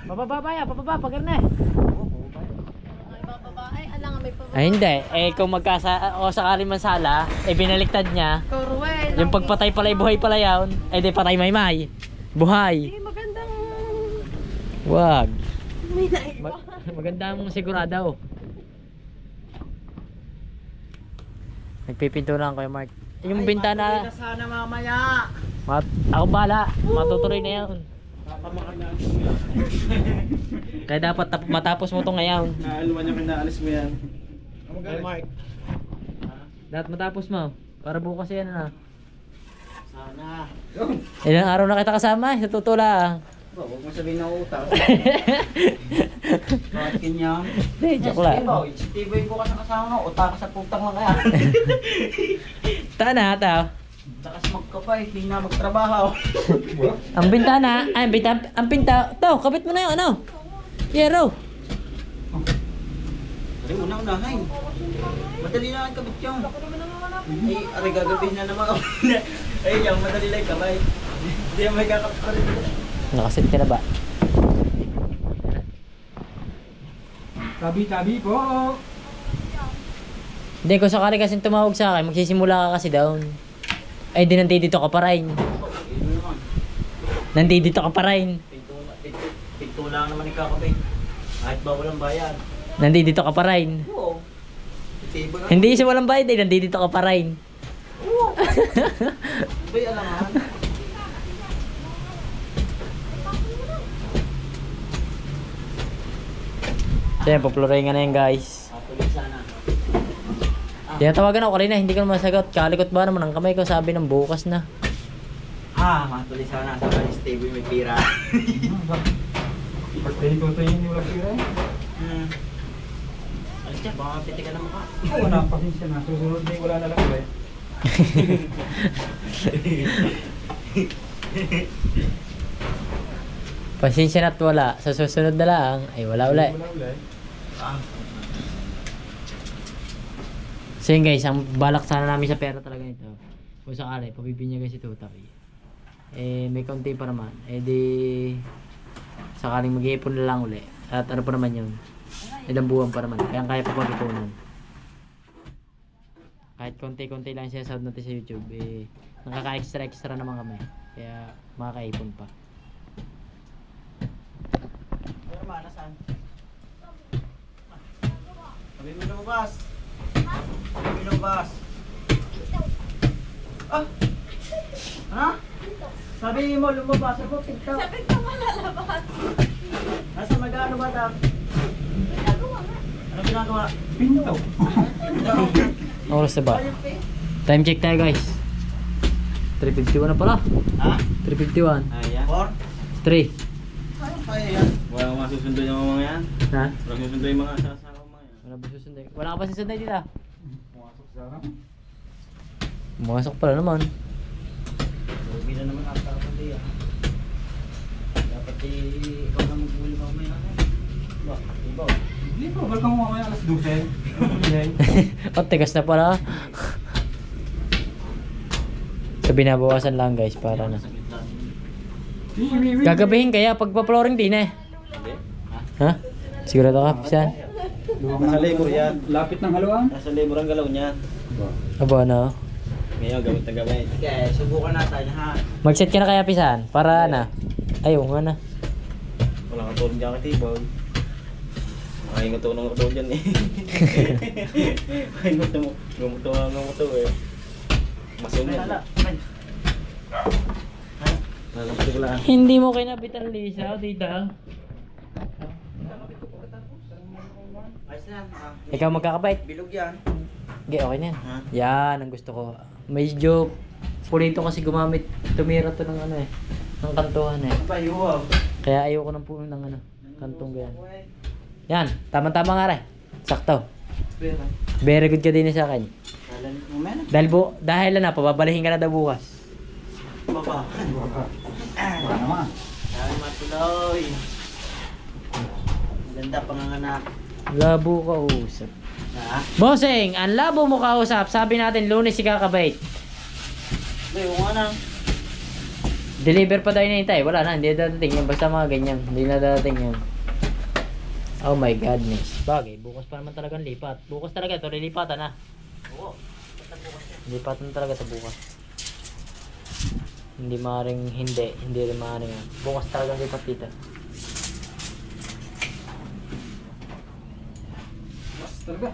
Bababa ya, bababa, pag na. Ay, babae. Alang nga may pababa. Ay hindi, eh kung o sakali man sala, eh binaliktad niya. Corwell. Yung pagpatay pala, buhay pala yun. Eh di patay may. Buhay. Magandang... Wag. May naiba. Magandang sigurado. Nagpipinto lang kayo, Mark. Yung Ay, bintana, matuloy na sana mamaya. ako bahala. Matutuloy na yan. Kaya dapat matapos mo to ngayon. Naaluan niya kinaalis mo yan. Ay, Mark. Dapat matapos mo. Para bukas yan na. Sana. Ilang araw na kita kasama, sa tutula. Huwag mo sabihin na utang. Bakit ganyan? Hindi, joke lang. Si Tiboy ko kasi kasama mo. Uta ka sa putang lang kaya. Tana, ta. Takas magkapay. Hindi na magtrabaho. Ang bintana, ang pinta, to, kabit mo na yung ano. Yero. Ay, unang-unahin. Madali na ang kabit yung. Ay, aray gagabihin na naman ako. Ay, yung madali lang kabay. Hindi yung may kakapit pa rin. Nakasit ka na ba? Tabi-tabi po. Hindi, kung sakali kasi tumawag sa akin, magsisimula ka kasi down. Ay, di nandito ka pa rin. Nandito ka pa rin. Pinto lang naman ikakabay. Kahit ba walang bayan. Nandito ka pa rin. Oo. Tiboy lang. Hindi siya walang bayad eh, nandito ka pa rin. Tiboy alangan. So yan, papluray nga na yan guys. Tuloy sana. Tinatawagan ako kanina, hindi ko naman sagot. Kalikot ba naman ang kamay ko, sabi ng bukas na. Matuloy sana sa kalis Tiboy may pira. Pagpili ko tayo yung walang pira eh. Alis siya, baka piti ka na mukha. Oo na, pasensya na. Susunod na yung wala na lang ulit. Pasensya na't wala. Sa susunod na lang, ay wala ulit. Wala ulit. So yun guys, ang balak sana namin sa pera talaga nito. Kung sakali, pabibinyagan si Tutay. Eh, may konti pa naman. Eh di, sakaling mag-iipon na lang uli. At ano pa naman yun? Ilang buwan pa naman. Kaya pa pag-ipunan. Kahit konti-konti lang siya sahod natin sa YouTube, eh, nakaka-extra naman kami. Kaya makakaipon pa. Pero mana saan? Sabi mo lumabas. Sabi mo lumabas. Ha? Sabi mo lumabas. Ako pinto. Sabi ko malalabas. Nasa magano ba ta? Ginagawa nga. Ano ginagawa? Pinto. Oras na ba? Time check tayo guys. 3:51 na pala. Ha? 3:51. Ayan. 4? 3. Ano pa yan? Walang masusundo yung mga yan. Ha? Walang susundo yung mga asawa mga yan. Wala ba susunday? Wala ka pa susunday dito? Pumasok sana. Pumasok pala naman. Huwag na naman ata ako diya. Dapat ikaw na mag-uwi mamaya. Ba? Ibaw. Hindi po, balik mo mamaya alas 12. Oh, tigas na pala. So binabawasan lang guys para na. Gagabihin kaya pagpa-flooring din eh. Hindi. Ha? Sigurado ka, Pisan? Nasa labor yan. Lapit ng haluan. Nasa labor ang galaw niya. Aba na. Ngayon, gamit na gamit. Okay, subukan natin ha. Mag-set ka na kaya, Pisan? Para na. Ayaw nga na. Wala kang tulong dyan kay Tibaw. Ay, matulong ako daw dyan eh. Ay, gumutuwa eh. Masunod. Nalampas ko lang. Hindi mo kinabitan Lisa, tita. Ayos na. Ikaw magkakabait. Bilog yan. Okay, okay na yan. Ha? Yan, ang gusto ko. Medyo pulito kasi gumamit. Tumira to ng ano eh. Ng kantuhan eh. Payuwaw. Kaya ayoko ng puno ng ano. Kantong ganyan. Yan, tama-tama nga rin. Sakto. Very good ka din sa akin. Kalalit mo men. Dahil na, pababalihin ka na daw bukas. Baba. Wala naman. Ay, matuloy. Ganda panganganak. Labo kausap. Ha? Bossing, ang labo mo kausap. Sabi natin, Lunes si Kakabait. Bay, oo nga na. Deliver pa tayo hinihintay. Wala na, hindi na dadating yan. Basta mga ganyan. Hindi na dadating yan. Oh my godness. Bagay, bukas pa naman talagang lipat. Bukas talaga ito, lilipatan na. Oo. Lipatan talaga ito bukas. Hindi maaaring hindi rin maaaring yan. Bukas talagang lipat dito. Mas talaga.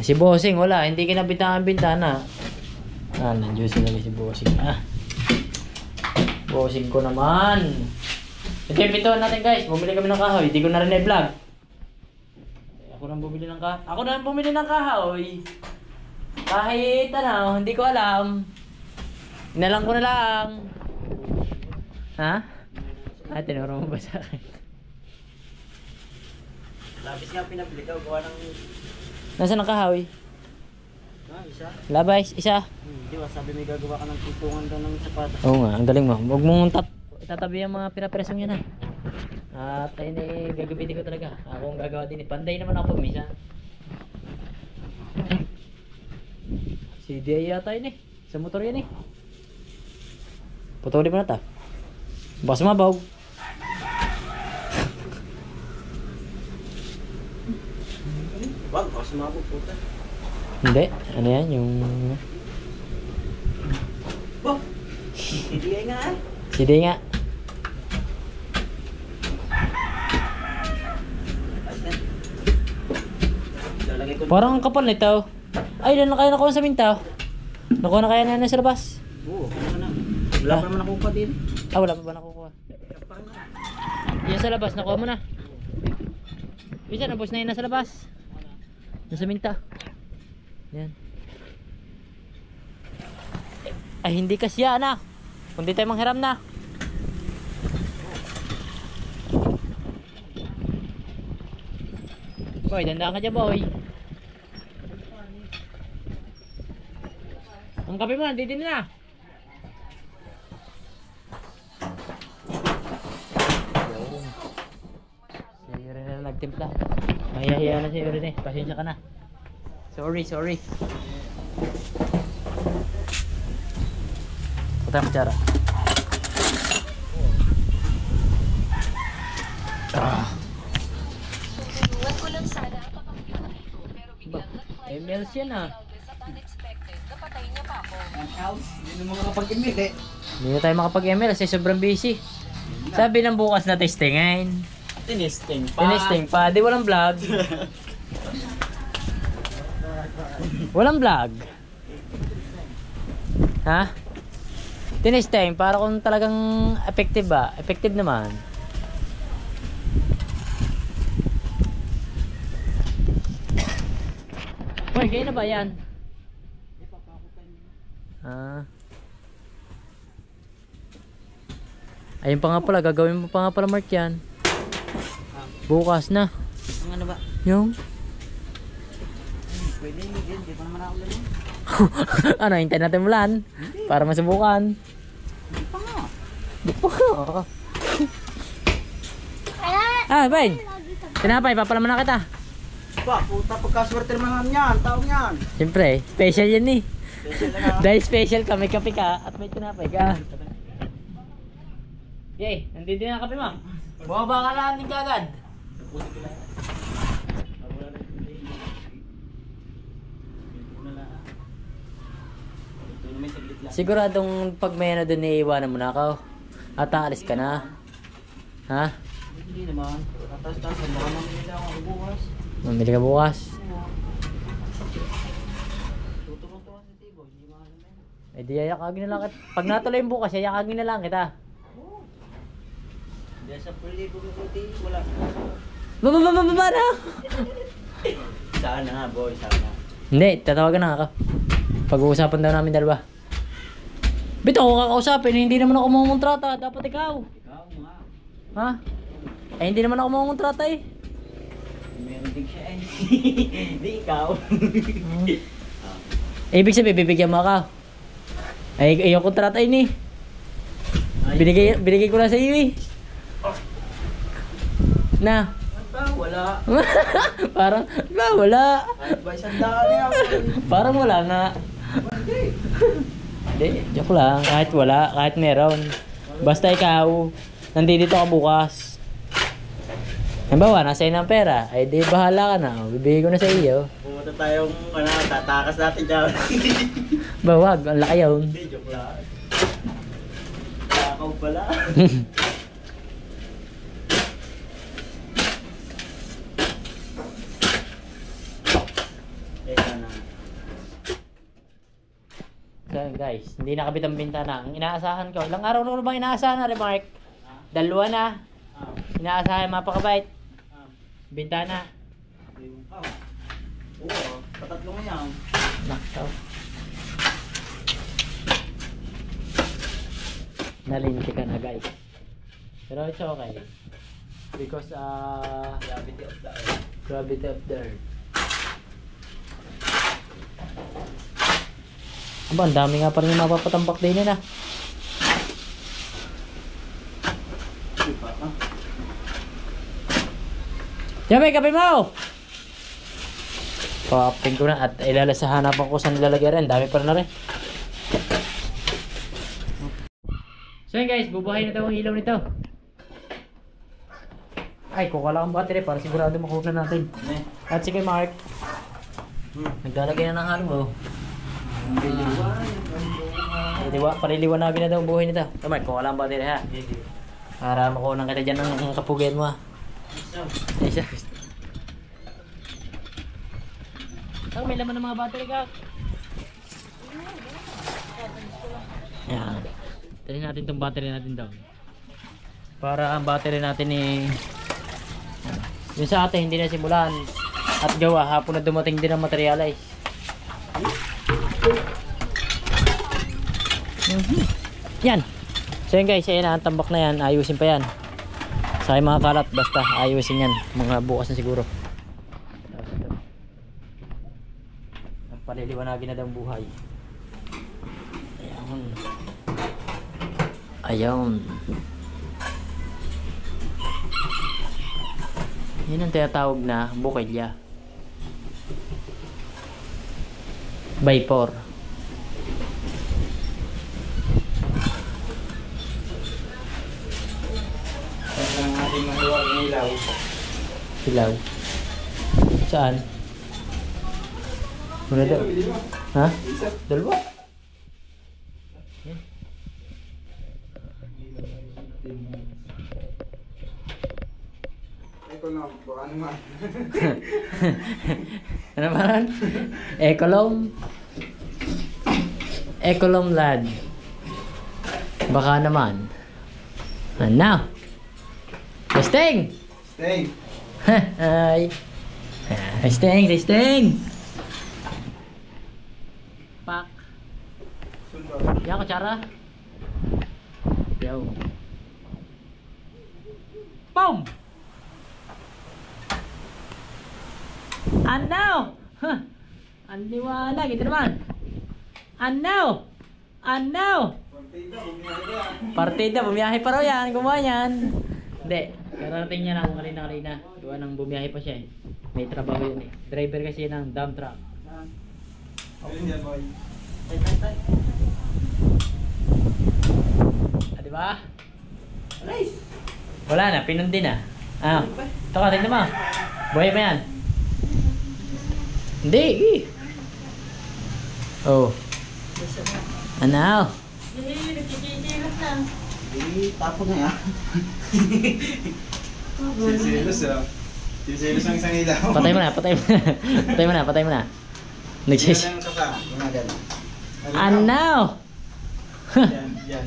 Si Bossing, wala. Hindi kinabitan ang bintana. Nandiyo sila si Bossing. Bossing ko naman. Ito yung pintuan natin guys. Bumili kami ng kahoy. Hindi ko na rin i-vlog. Ako nang bumili ng kahoy. Ako nang bumili ng kahoy. Kahit ano, hindi ko alam. Inalang ko na lang. Ha? Tinuro mo ba sa akin? Labis nga pinabili ka, gawa ng... Nasaan ang kahoy? Isa? Labay, isa. Di ba, sabi may gagawa ka ng tutungan daw ng sapatos. Oo nga, ang galing mo. Huwag mong itatabi ang mga pinapresong yan ha. At ayun eh, gagabitin ko talaga. Ako ang gagawa din eh. Panday naman ako minsan. Si Dia yata yun eh. Sa motor yan eh. Putuli mo na ta. Baka sumabaw. Wag, baka sumabog puta. Hindi. Ano yan? Yung... Bo! Hindi nga eh. Si Dia nga. Ayos na. Lalagay ko. Parang ang kapal nito. Ay, doon na kaya nakuha sa mintaw. Nakuha na kaya na sa labas. Oo, ano na. Wala pa naman nakuha din. Wala pa ba nakukuha? Yan sa labas, nakuha mo na. Bisa, nabos na yun nasa labas. Nasa minta. Yan. Ay, hindi kasya na. Kundi tayo manghiram na. Boy, dandaan ka dyan, boy. Ang kape mo, nandito na. Si Yuri na nagtimpla. Mahihahiya na si Yuri na. Pasensya ka na. Sorry. Puta ang kutsara. Sinuwan ko lang sana ang kapamilya ito, pero biglang nag-fly MLs yan ah. at unexpected, napatay niya pa ako. Hindi naman makapag-imit eh. Hindi na tayo makapag-ML kasi sobrang busy. Sabi ng bukas na testingin. Tinisting pa. Tinesting pa. Di walang vlog. Walang vlog. Ha? Tinesting para kung talagang effective ba? Effective naman. Hoy, kayo na ba yan? Ayun pa nga pala, gagawin mo pa nga pala Mark yan. Bukas na. Ang ano ba? Yung? Pwede hindi din, di pa naman ako lang. Ano, hintayin natin mulan? Para masubukan. Hindi pa nga. Di pa nga. Bain. Tinapay, papalaman na kita. Pa, puta pagkaswerte naman yan, taong yan. Siyempre, special yan eh. Special na nga. Dahil special ka, may kape ka at may tinapay ka. Yay, nandito na ang kape mo. Bumaba ka lang din kagad. Siguradong pag may ano doon iiwanan mo na ako. At aalis ka na. Ha? Hindi naman. Tatas-tatas, baka mamili lang ako bukas. Mamili ka bukas. Tutukan-tukan si Tibo, hindi mahal na yun. Eh di yayakagin na lang kita. Pag natuloy yung bukas, yayakagin na lang kita. Dahil sa pulibo ko kuti, wala. Baba na! Sana nga boy, sana. Hindi, tatawagan na ako. Pag-uusapan daw namin dalawa. Bito, ako kakausapin, hindi naman ako mamuntrata. Dapat ikaw. Ikaw nga. Ha? Eh, hindi naman ako mamuntrata eh. Meron din siya eh. Hindi ikaw. Eh, ibig sabihin, bibigyan mo ako. Ay, yung kontrata yun eh. Binigay ko na sa iyo eh. na. Wala. Parang, wala. Kahit ba isang daan yan. Parang wala nga. Hindi, joke lang. Kahit wala, kahit meron. Basta ikaw, nandito ka bukas. Halimbawa, nasa iyo ng pera. Ay di, bahala ka na. Bibigay ko na sa iyo. Pumunta tayong, tatakas natin dyan. Bawag, ang laki yun. Hindi, joke lang. Takaw pala. So yun, guys, hindi nakabit ang bintana. Ang inaasahan ko, ilang araw na bang inaasahan na, Remark? 2 na. Inaasahan, mapakabait. Bintana. Oo, patatlo nga yan. Naktaw. Nalinti ka na, guys. Pero it's okay. Because, Gravity of the earth. gravity of the earth. Aba, ang dami nga pa rin yung mapapatambak din yun, ah. Yamay, kape mo! Papin ko na at ilalasahan hanapan ko sa nilalagay rin. Dami pa rin na rin. So yun guys, bubuhay na daw ang ilaw nito. Ay, kuha lang ang battery para sigurado makuha na natin. At sige Mark. Naglalagay na ng halo. Paliliwanagin na daw ang buhay nito. So Mark, kuha lang ang battery ha. Para makuha ng kita dyan ng kapugian mo ha. Ay siya. Oh, may laman ng mga battery ka. Yan. Tali natin itong battery natin daw. Para ang battery natin yung sa atin hindi na simulan at gawa hapon na dumating din ang materialize. Yan. So yun guys, ayan na ang tambak na yan. Ayusin pa yan. Sa mga kalat basta ayusin yan. Mga bukas na siguro. Paliliwanagin na daw ang buhay. Ayan. Ayan. Yan ang tinatawag na bukilya. Vapor. Ang ating maluwag ng ilaw. Ilaw. Saan? Muna daw. Ha? Dalawa? Yan. Ito na, baka naman. Ano naman? Ecolom lad. Baka naman. Ano? Testing! Stay! Hi! Testing! Pak. Yan, kutsara. Yo. Boom! Ano? Huh. Ang liwanag. Ito naman. Ano? Partida, bumiyahe pa raw yan. Gumawa yan. Hindi. Kararating niya lang kanina. Gawa nang bumiyahe pa siya eh. May trabaho yun eh. Driver kasi ng dump truck. Ayun yan, boy. Diba? Wala na, pinundi na. Ito ka, tingnan mo. Buhay pa yan. Hindi, Oh. Ano? Tapos na yan. Sisilos ah. Sisilos ang isang ilaw. Patay mo na. Nagsis. Yan ang saka. Gumagana. Ano? Yan.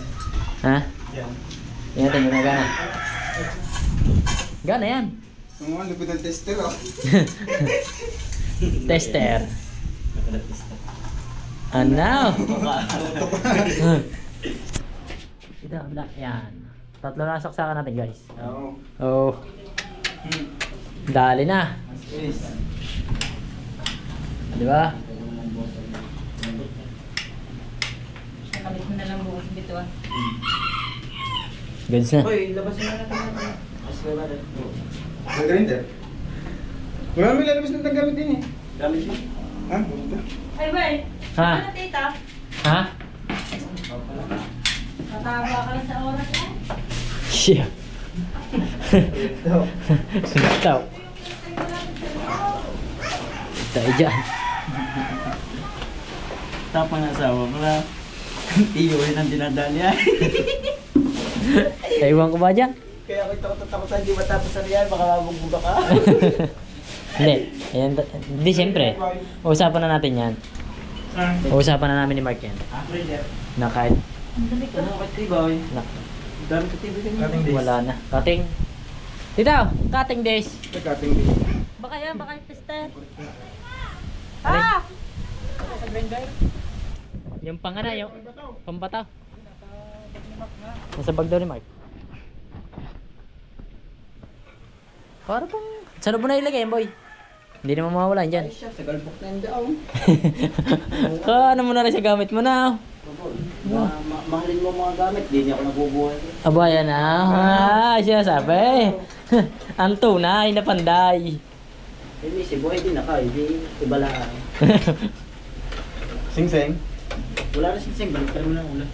Ha? Yan. Yan natin, gumagana. Gana yan. Ang mga lupit ng tester oh. Tester. Ano? Ito, yan. 3 na saksakan natin guys. Oo. Oh. Dali na. Di ba? Nakabit mo na lang bukas dito ah. Goods na. Hoy, labas mo na natin. Sa grinder. Wala may lalabas ng gamit din eh. Gamit mo. Ha? Ganito. Ay, Bay. Ha? Ano, tita? Ha? Tatawa ka lang sa oras yan. Siya. Sinataw. Tayo dyan. Tapang asawa mo na. Tiyuhin ang dinadali ay. Ewan ko ba dyan? Kaya ako takot-takot hindi matapos sa riyan, baka mabugbuga ka. Hindi. Ayan, hindi, siyempre. Usapan na natin yan. Usapan na namin ni Mark yan. Grinder. Na kahit Ano ka tiboy? na, Dami ka tiboy ka Cutting days. wala na. Cutting. Tito, cutting days. Nag-cutting din. Baka yan, baka yung tester. Ah! Yung pangana, yung pambataw. Nasa bag daw ni Mark. Para bang... Saan mo na ilagay yan, boy? Hindi naman mawawala yan dyan. Ay siya, sa galbok na yung daon. Ano mo na rin sa gamit mo na. Mahalin mo mga gamit, di niya ako nabubuhay. Aba, yan na. Siya sabi. Ang tunay na panday. Hindi, si buhay din ako, hindi ibalaan. Sing-sing. Wala na singsing, balik ka mo na ulan.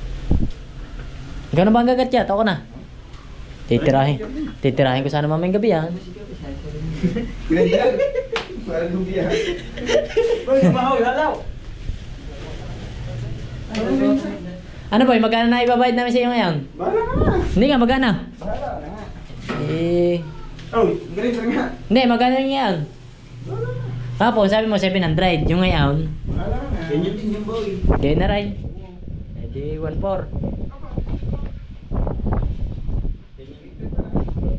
Ikaw na ba ang gagat ako na? Titirahin ko sana mamayang gabi yan. Grinder. Para lugi ha. Boy, sumahaw, halaw! Ano boy, magkano na ibabayad namin sa iyo ngayon? Bahala ka na. Hindi nga, magkano? Bahala na nga. Eh... Oh, grinder nga. Hindi, magkano yung ngayon? Tapos sabi mo 700, yung ngayon, Bahala ka na. Ganyan din yung boy. kaya na rin. Eh di 1.4.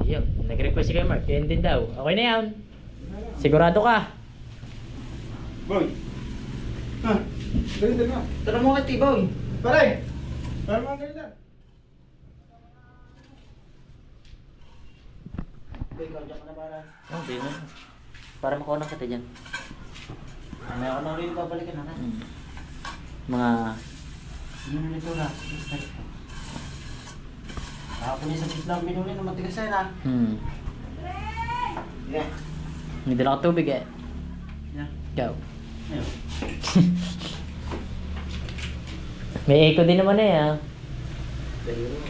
Yun, nag-request si kay Mark, yun din daw. Okay na yan. Sigurado ka. Boy. Ha? Grinder nga. Tara mo kay Tiboy. Pare. Para mga grinder. Boy, kaya ka na para. Oh, di na. Para makuha na kita dyan. May ako na rin babalikan na. Mga... Yun nito na. Ako niya sa sislang binuli na matigas na. Yeah. May dala ka tubig eh. Yeah. Ikaw. Ayun. May echo din naman eh ah. Ayun.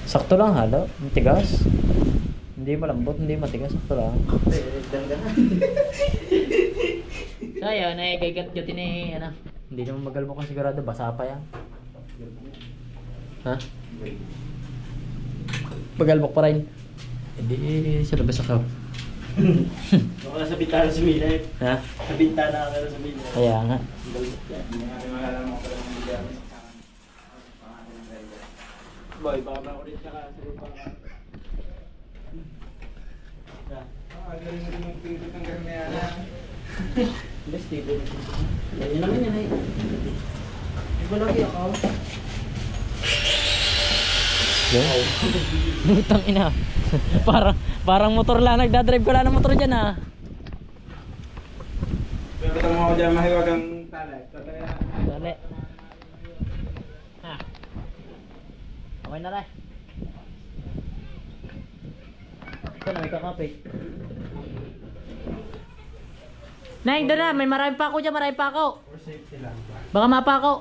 Sakto lang halo. Matigas. Hindi malambot, hindi matigas. Sakto lang. Kaya, naigagat-gatin eh, ano. Hindi naman magalbo kung sigurado, basa pa yan. Ha? Magalbok pa rin. Hindi, sa labas ako. Baka sa bintana sa Milay. Ha? Sa bintana ka sa Milay. Kaya nga. Hindi natin malalaman ko pala ng gamit. Boy, baka ba ako rin siya ka sa lupa ka. Galing mo din yung pinipit ng garmiyana. Hindi, stable. Yan naman yan eh. Iba lagi ako. Yung? Butang ina. parang motor lang. Nagdadrive ko lang ng motor dyan ah. Pero ito mo ako dyan mahiwag ang talay. Dali. Ha. Okay na rin. Ito na, may kakapit. Neng, doon na. May marami pa ako dyan. Marami pa ako. For safety lang. Baka mapa ako.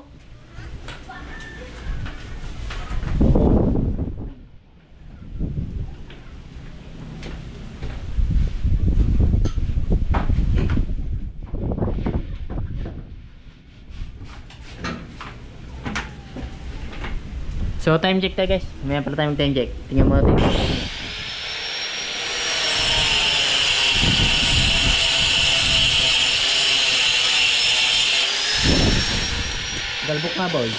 So time check tayo guys. May pala tayong time check. Tingnan mo natin. Galbok nga boy.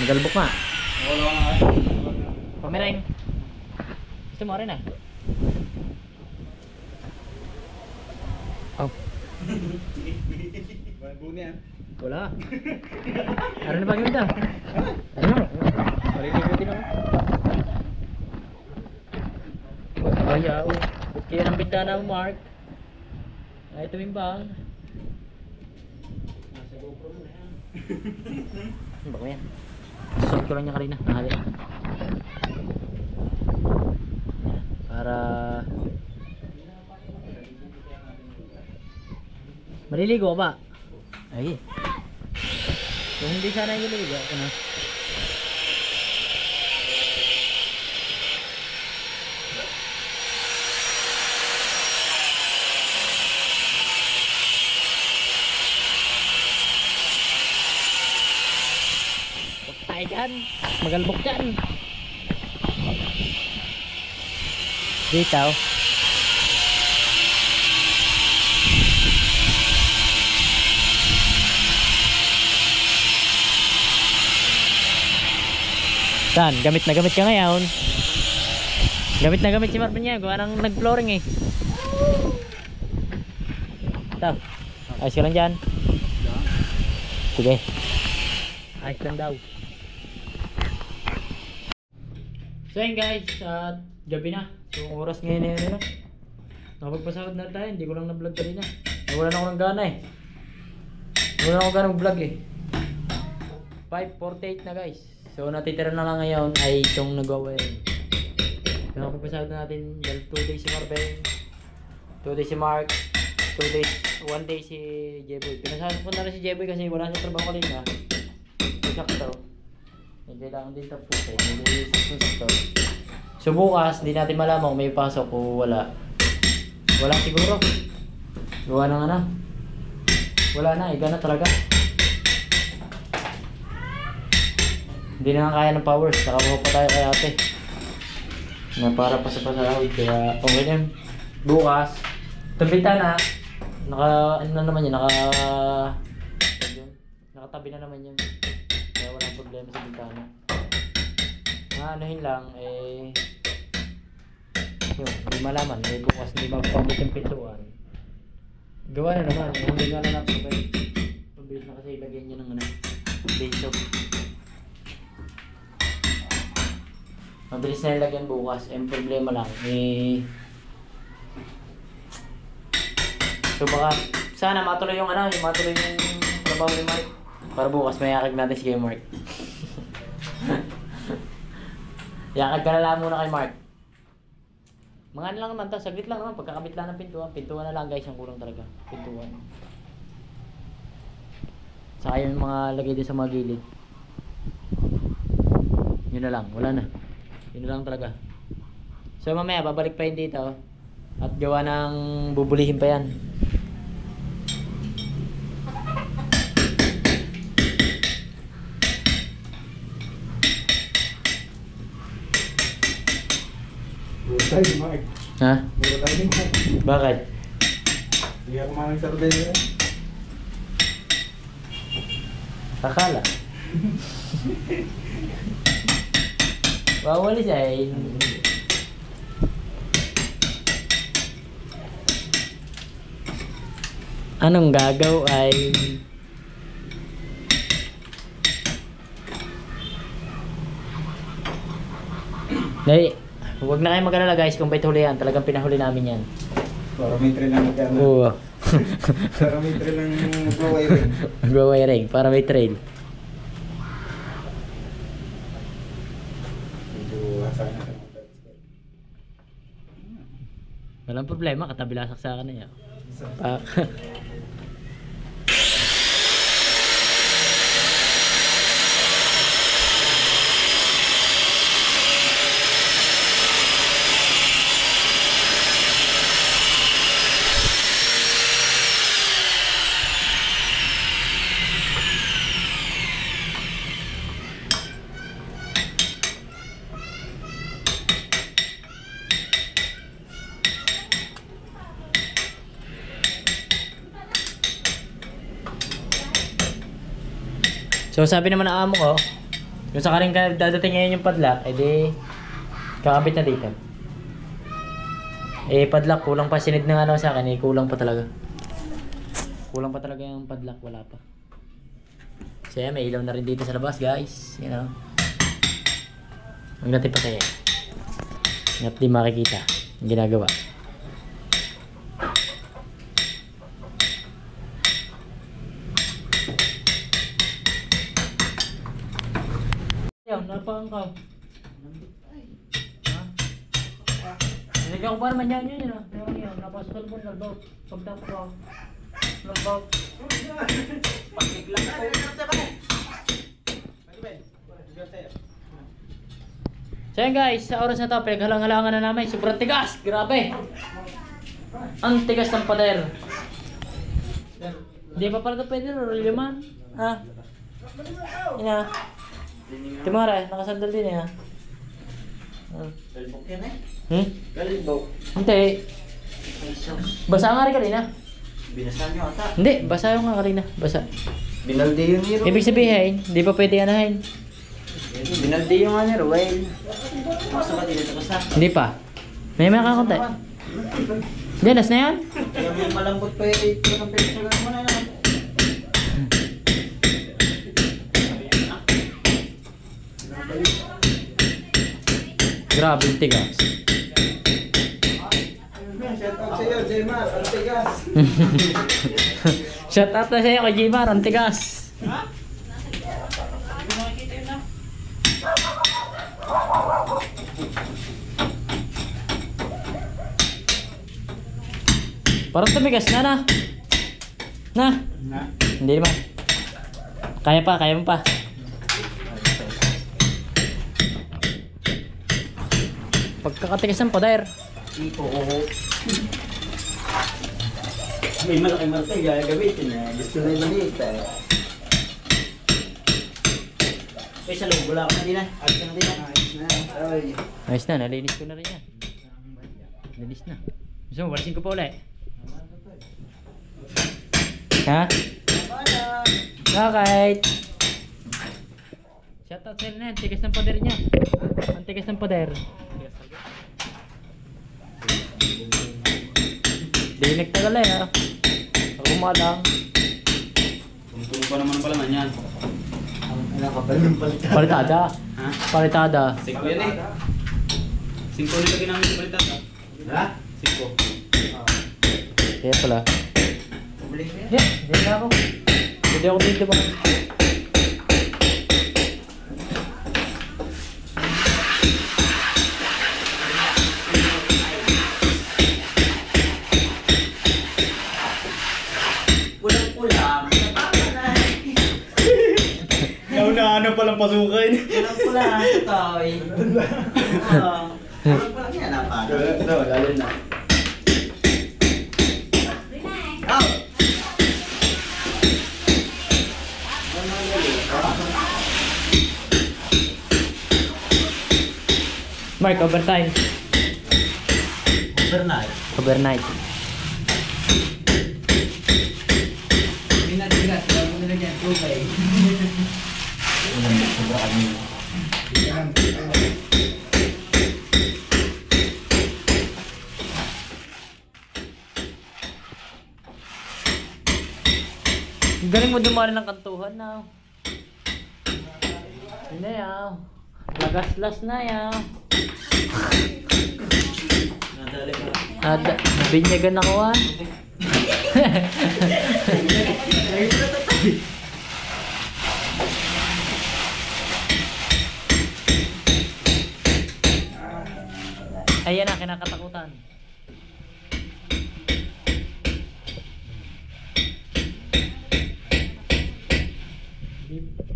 Magalbok nga. Wala nga. Pamereng. Gusto mo rin ah. Oh. Buni ah. Wala. Ano na pag ito? Ano? Marinig ko din ako. Ay, ako. Kaya ng bintana mo, Mark. Ay, tumimbang. Nasa GoPro mo na yan. Ano ba ko yan? Susunod ko lang niya kanina. Nahali. para maliligo ba? Ay. Kung hindi sana ililigo, ako na. Tayo dyan, magalbok dyan. Dito. Saan? Gamit na gamit ka ngayon. Gamit na gamit si Marvin niya. Gawa nang nag-flooring eh. Ito. Ayos ka lang dyan. Sige. Ayos lang daw. So yun guys, at gabi na. So oras ngayon na nakapagpasahod na tayo, hindi ko lang na-vlog kanina. Wala na ako ng gana eh. Wala na ako ganang vlog eh. 5:48 na guys. So natitira na lang ngayon ay itong nag-wiring. Nakapagpasahod na natin dahil 2 days si Marvel, 2 days si Mark, 2 days, 1 day si Jeboy. Pinasahod ko na rin si Jeboy kasi wala sa trabaho kanina. Sakto. Kailangan din tapos eh. Hindi sakto. So bukas, hindi natin malaman kung may pasok o wala. Wala siguro. Gawa ng ano. Wala na, iga na talaga. Hindi na kaya ng powers. Nakakuha pa tayo kay ate. Na para pa sa pasahod. Kaya okay na. Bukas, tabita na. Ano na naman yun, nakatabi na naman yun. Kaya walang problema sa bintana. Anuhin lang, yun, hindi malaman, bukas hindi mapapabot yung pintuan. Gawa na naman, hindi nga na napapabay. Pabilis na kasi ilagay niya ng base. Mabilis na ilagyan bukas, yung problema lang, so baka, sana matuloy yung matuloy yung trabaho ni Mark. Para bukas may yakag natin si kay Mark. Yakag ka na lang muna kay Mark. Mga ano lang naman to, saglit lang naman, pagkakabit lang ng pintuan. Pintuan na lang guys, ang kulang talaga. Pintuan. Saka yung mga lagay din sa mga gilid. Yun na lang, wala na. Yun na lang talaga. So mamaya, babalik pa yun dito. At gawa ng bubulihin pa yan. Mura tayo ni Mark. Ha? Mura tayo ni Mark. Bakit? Hindi ako kumain sa rodeo eh. Akala. Bawal siya eh. Anong gagaw ay Dahil, huwag na kayo mag-alala guys kung bait huli yan. Talagang pinahuli namin yan. Parameter lang magkano. Oo. Parameter lang mag-wiring. Mag-wiring para may trail. Medyo asana ka naman. Walang problema, katabilasak sa akin na yan. Pak. So sabi naman ng amo ko, yung sakaling dadating ngayon yung padlock, edi kakabit na dito. Padlock, kulang pa, sinid na sa akin, kulang pa talaga. Kulang pa talaga yung padlock, wala pa. So may ilaw na rin dito sa labas guys, you know. Huwag natin patayin. At di makikita yung ginagawa. Napakang ka. Ha? Hindi Ikaw pa naman yan yun ah. Meron yan. Napasok ko na daw. Pagtapos ako. Lambaw. Pagkiklang ako. So yan guys, sa oras na to, pinaghalang-halangan na namin. Sobrang tigas! Grabe! Ang tigas ng pader. Hindi pa pala ito pwede, rolyo man. Ha? Ina. Timara, nakasandal din eh ha. Kalibok yan eh. Hmm? Kalibok. Hindi. Ay, sus. Basa nga rin kanina. Binasan nyo ata. Hindi, basa yung nga kanina. Basa. Binaldi yung hero. Ibig sabihin, hindi pa pwede anahin. Binaldi yung hero. Well, masa ba dito ka sa? Hindi pa. May makakunti. Hindi, last na yan. Kaya may malambot pa yung ito ng pwede sa mo na yan. Grabe yung tigas. Shout out sa'yo, Jemar. Ang tigas. Shout out na sa'yo kay Jimar, ang tigas. Parang tumigas na. Hindi naman. Kaya mo pa. Pagkakatigas ng pader. May malaking martay gagamitin na. Gusto na yung maliit eh. Eh, sa loob, wala ka na din ah. Ayos ka na din ah. Ayos na. Ay. Ayos na, nalinis ko na rin yan. Nalinis na. Gusto mo, walisin ko pa ulit. Ha? Okay. Shoutout sa'yo na yan, tigas ng pader niya. Ang tigas ng pader. Di nagtagal eh ha. Ako malang. Tungtong pa naman pala man yan. Ano ka ba yung palitan? Palitada. Ha? Palitada. 5 yan eh. 5 nilagay namin sa balitan ha? Ha? 5. Kaya pala. Bumalik na yan. Hindi na ako. Hindi ako dito ba? Pulang-pulang. Nauna palang pasukin. Pulang-pulang. Toy. Pulang-pulang yan apa? Ito, lalo na. Oh! Mark, overtime. Overnight. Overnight. Pinatigas. Bago nilagyan. Tubay. Sobrang kami. Galing mo dumali ng kantuhan na. Hindi yaw. Lagas-las na yaw. Nadali ka. Nabinyagan ako ah. Ayan na, kinakatakutan.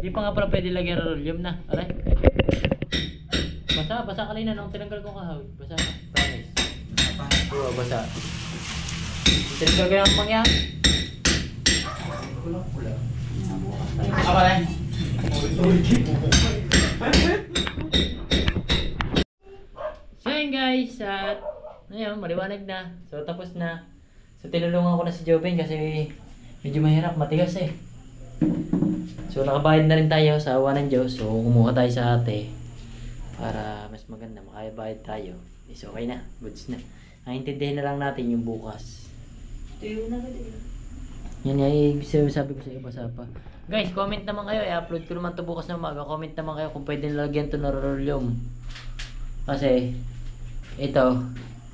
Di pa nga pala pwede lagyan ng rollium na. Aray. Basa kanina nung tinanggal ko kahoy. Basa na. Promise. Oo, basa. Tinanggal ko yung pangyan. Apa lang? So yun guys, at ngayon maliwanag na. So tapos na. So tinulungan ko na si Joven kasi medyo mahirap, matigas eh. So nakabayad na rin tayo sa awa ng Diyos. So kumuha tayo sa ate para mas maganda, makabayad tayo. Is okay na, goods na. Naintindihan na lang natin yung bukas. Yan nga sabi ko sa iba sa pa. Guys, comment naman kayo. I-upload ko naman to bukas na umaga. Comment naman kayo kung pwede nilagyan to ng rollium. Kasi ito.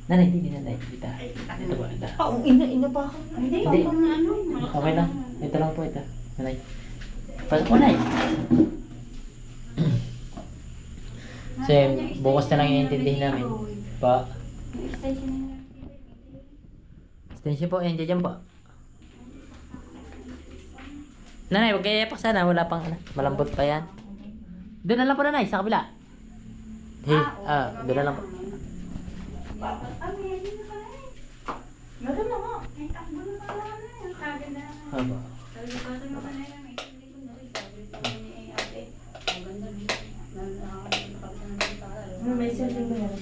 Nanay, hindi nanay. Ito ba? Ito. Ina pa ako. Hindi, Hindi. pang ano. Okay lang. Ito lang po ito. Nanay. Pasok ko, Nay. Kasi bukas na lang iintindihin namin. Pa. Yung extension na yun. Extension po, yan dyan po. Nanay, huwag kayo yapak sana, wala pang ano. Malambot pa yan. Doon na lang po nanay, sa kabila. Hey, doon na lang po. Meron na nga. Ay, takbo na pala na. Ang sabi na. Aba. Sabi ko sa mga kanila, may hindi ko na rin sabi ko ni ate. Ang ganda rin. May isang mo yan.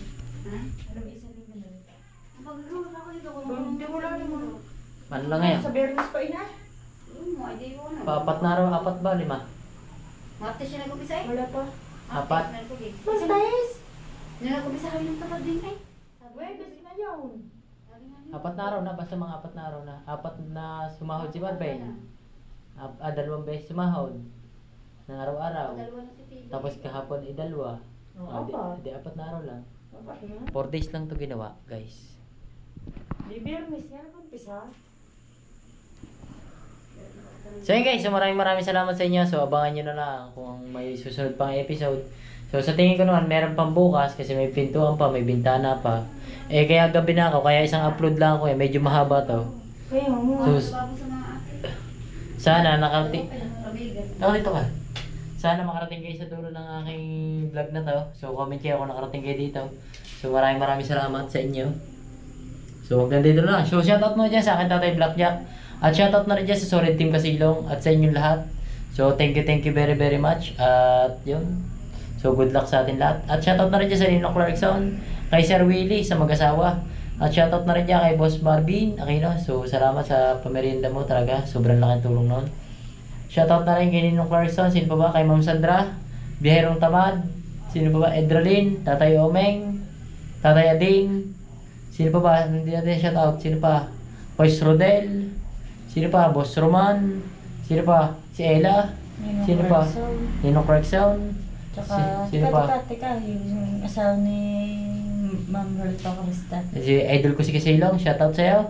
Ha? May isang mo yan. Pag-rule ako dito. Hindi mo lang naman. Ano lang ngayon? Sa Bernis pa ina? Hindi ko na. Papat na araw, 4 ba, 5? Marte siya nag-upisa eh. Wala pa. Apat. Mas nice. Nag-upisa kami ng tapat din eh. Webes na yun. 4 na araw na, basta mga 4 na araw na. 4 na sumahod si Barbel. 2 beses sumahod. Na araw-araw. Dalawa na si Tibo. Tapos kahapon ay 2. Di 4 na araw lang. 4 days lang to ginawa, guys. Di Bernis nga nag-umpisa. So yun guys, so maraming salamat sa inyo. So abangan nyo na lang kung may susunod pang episode. So sa tingin ko naman, meron pang bukas kasi may pintuan pa, may bintana pa. Eh kaya gabi na ako, kaya isang upload lang ako eh. Medyo mahaba to. Kaya mo. So Bago sa mga ate. sana nakarating. Rabigan. Dito ka. Sana makarating kayo sa dulo ng aking vlog na to. So comment kayo kung nakarating kayo dito. So maraming salamat sa inyo. So hanggang dito na lang. So shoutout mo dyan sa akin Tatay Blackjack. At shoutout na rin dyan sa Solid Team Kasilong at sa inyong lahat. So thank you very much. At yun. So good luck sa atin lahat. At shoutout na rin dyan sa Ninong Clarkson, kay Sir Willie sa mag-asawa. At shoutout na rin dyan kay Boss Marvin Aquino. So salamat sa pamerienda mo talaga. Sobrang laking tulong nun. Shoutout na rin kay Ninong Clarkson. Sino pa ba? Kay Ma'am Sandra, Biherong Tamad. Sino pa ba? Edralin, Tatay Omeng, Tatay Ading. Sino pa ba? Hindi natin shoutout. Sino pa? Boys Rodel. Sino pa? Boss Roman. Sino pa? Si Ella. Sino pa? Ninong Clarkson. Tsaka, Sino pa? teka, yung asawa ni Ma'am Rolito Kamusta. Si idol ko si Kasilong. Shoutout sa'yo.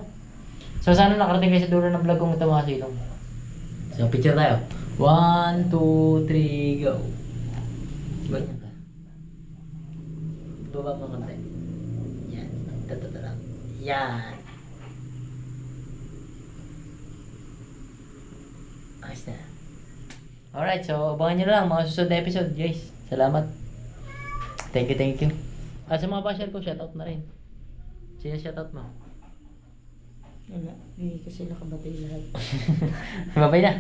So sana nakarating kayo sa dulo ng vlog kong ito mga Kasilong. So picture tayo. 1, 2, 3, go. Ganyan ka. Baba mo konti. Yan. Tatatara. Yan. Ayos na. Alright, so abangan nyo na lang mga susunod na episode, guys. Salamat. Thank you. At sa mga basher ko, shoutout na rin. Sino shoutout mo? Wala, hindi ko sila kabatay lahat. Babay na.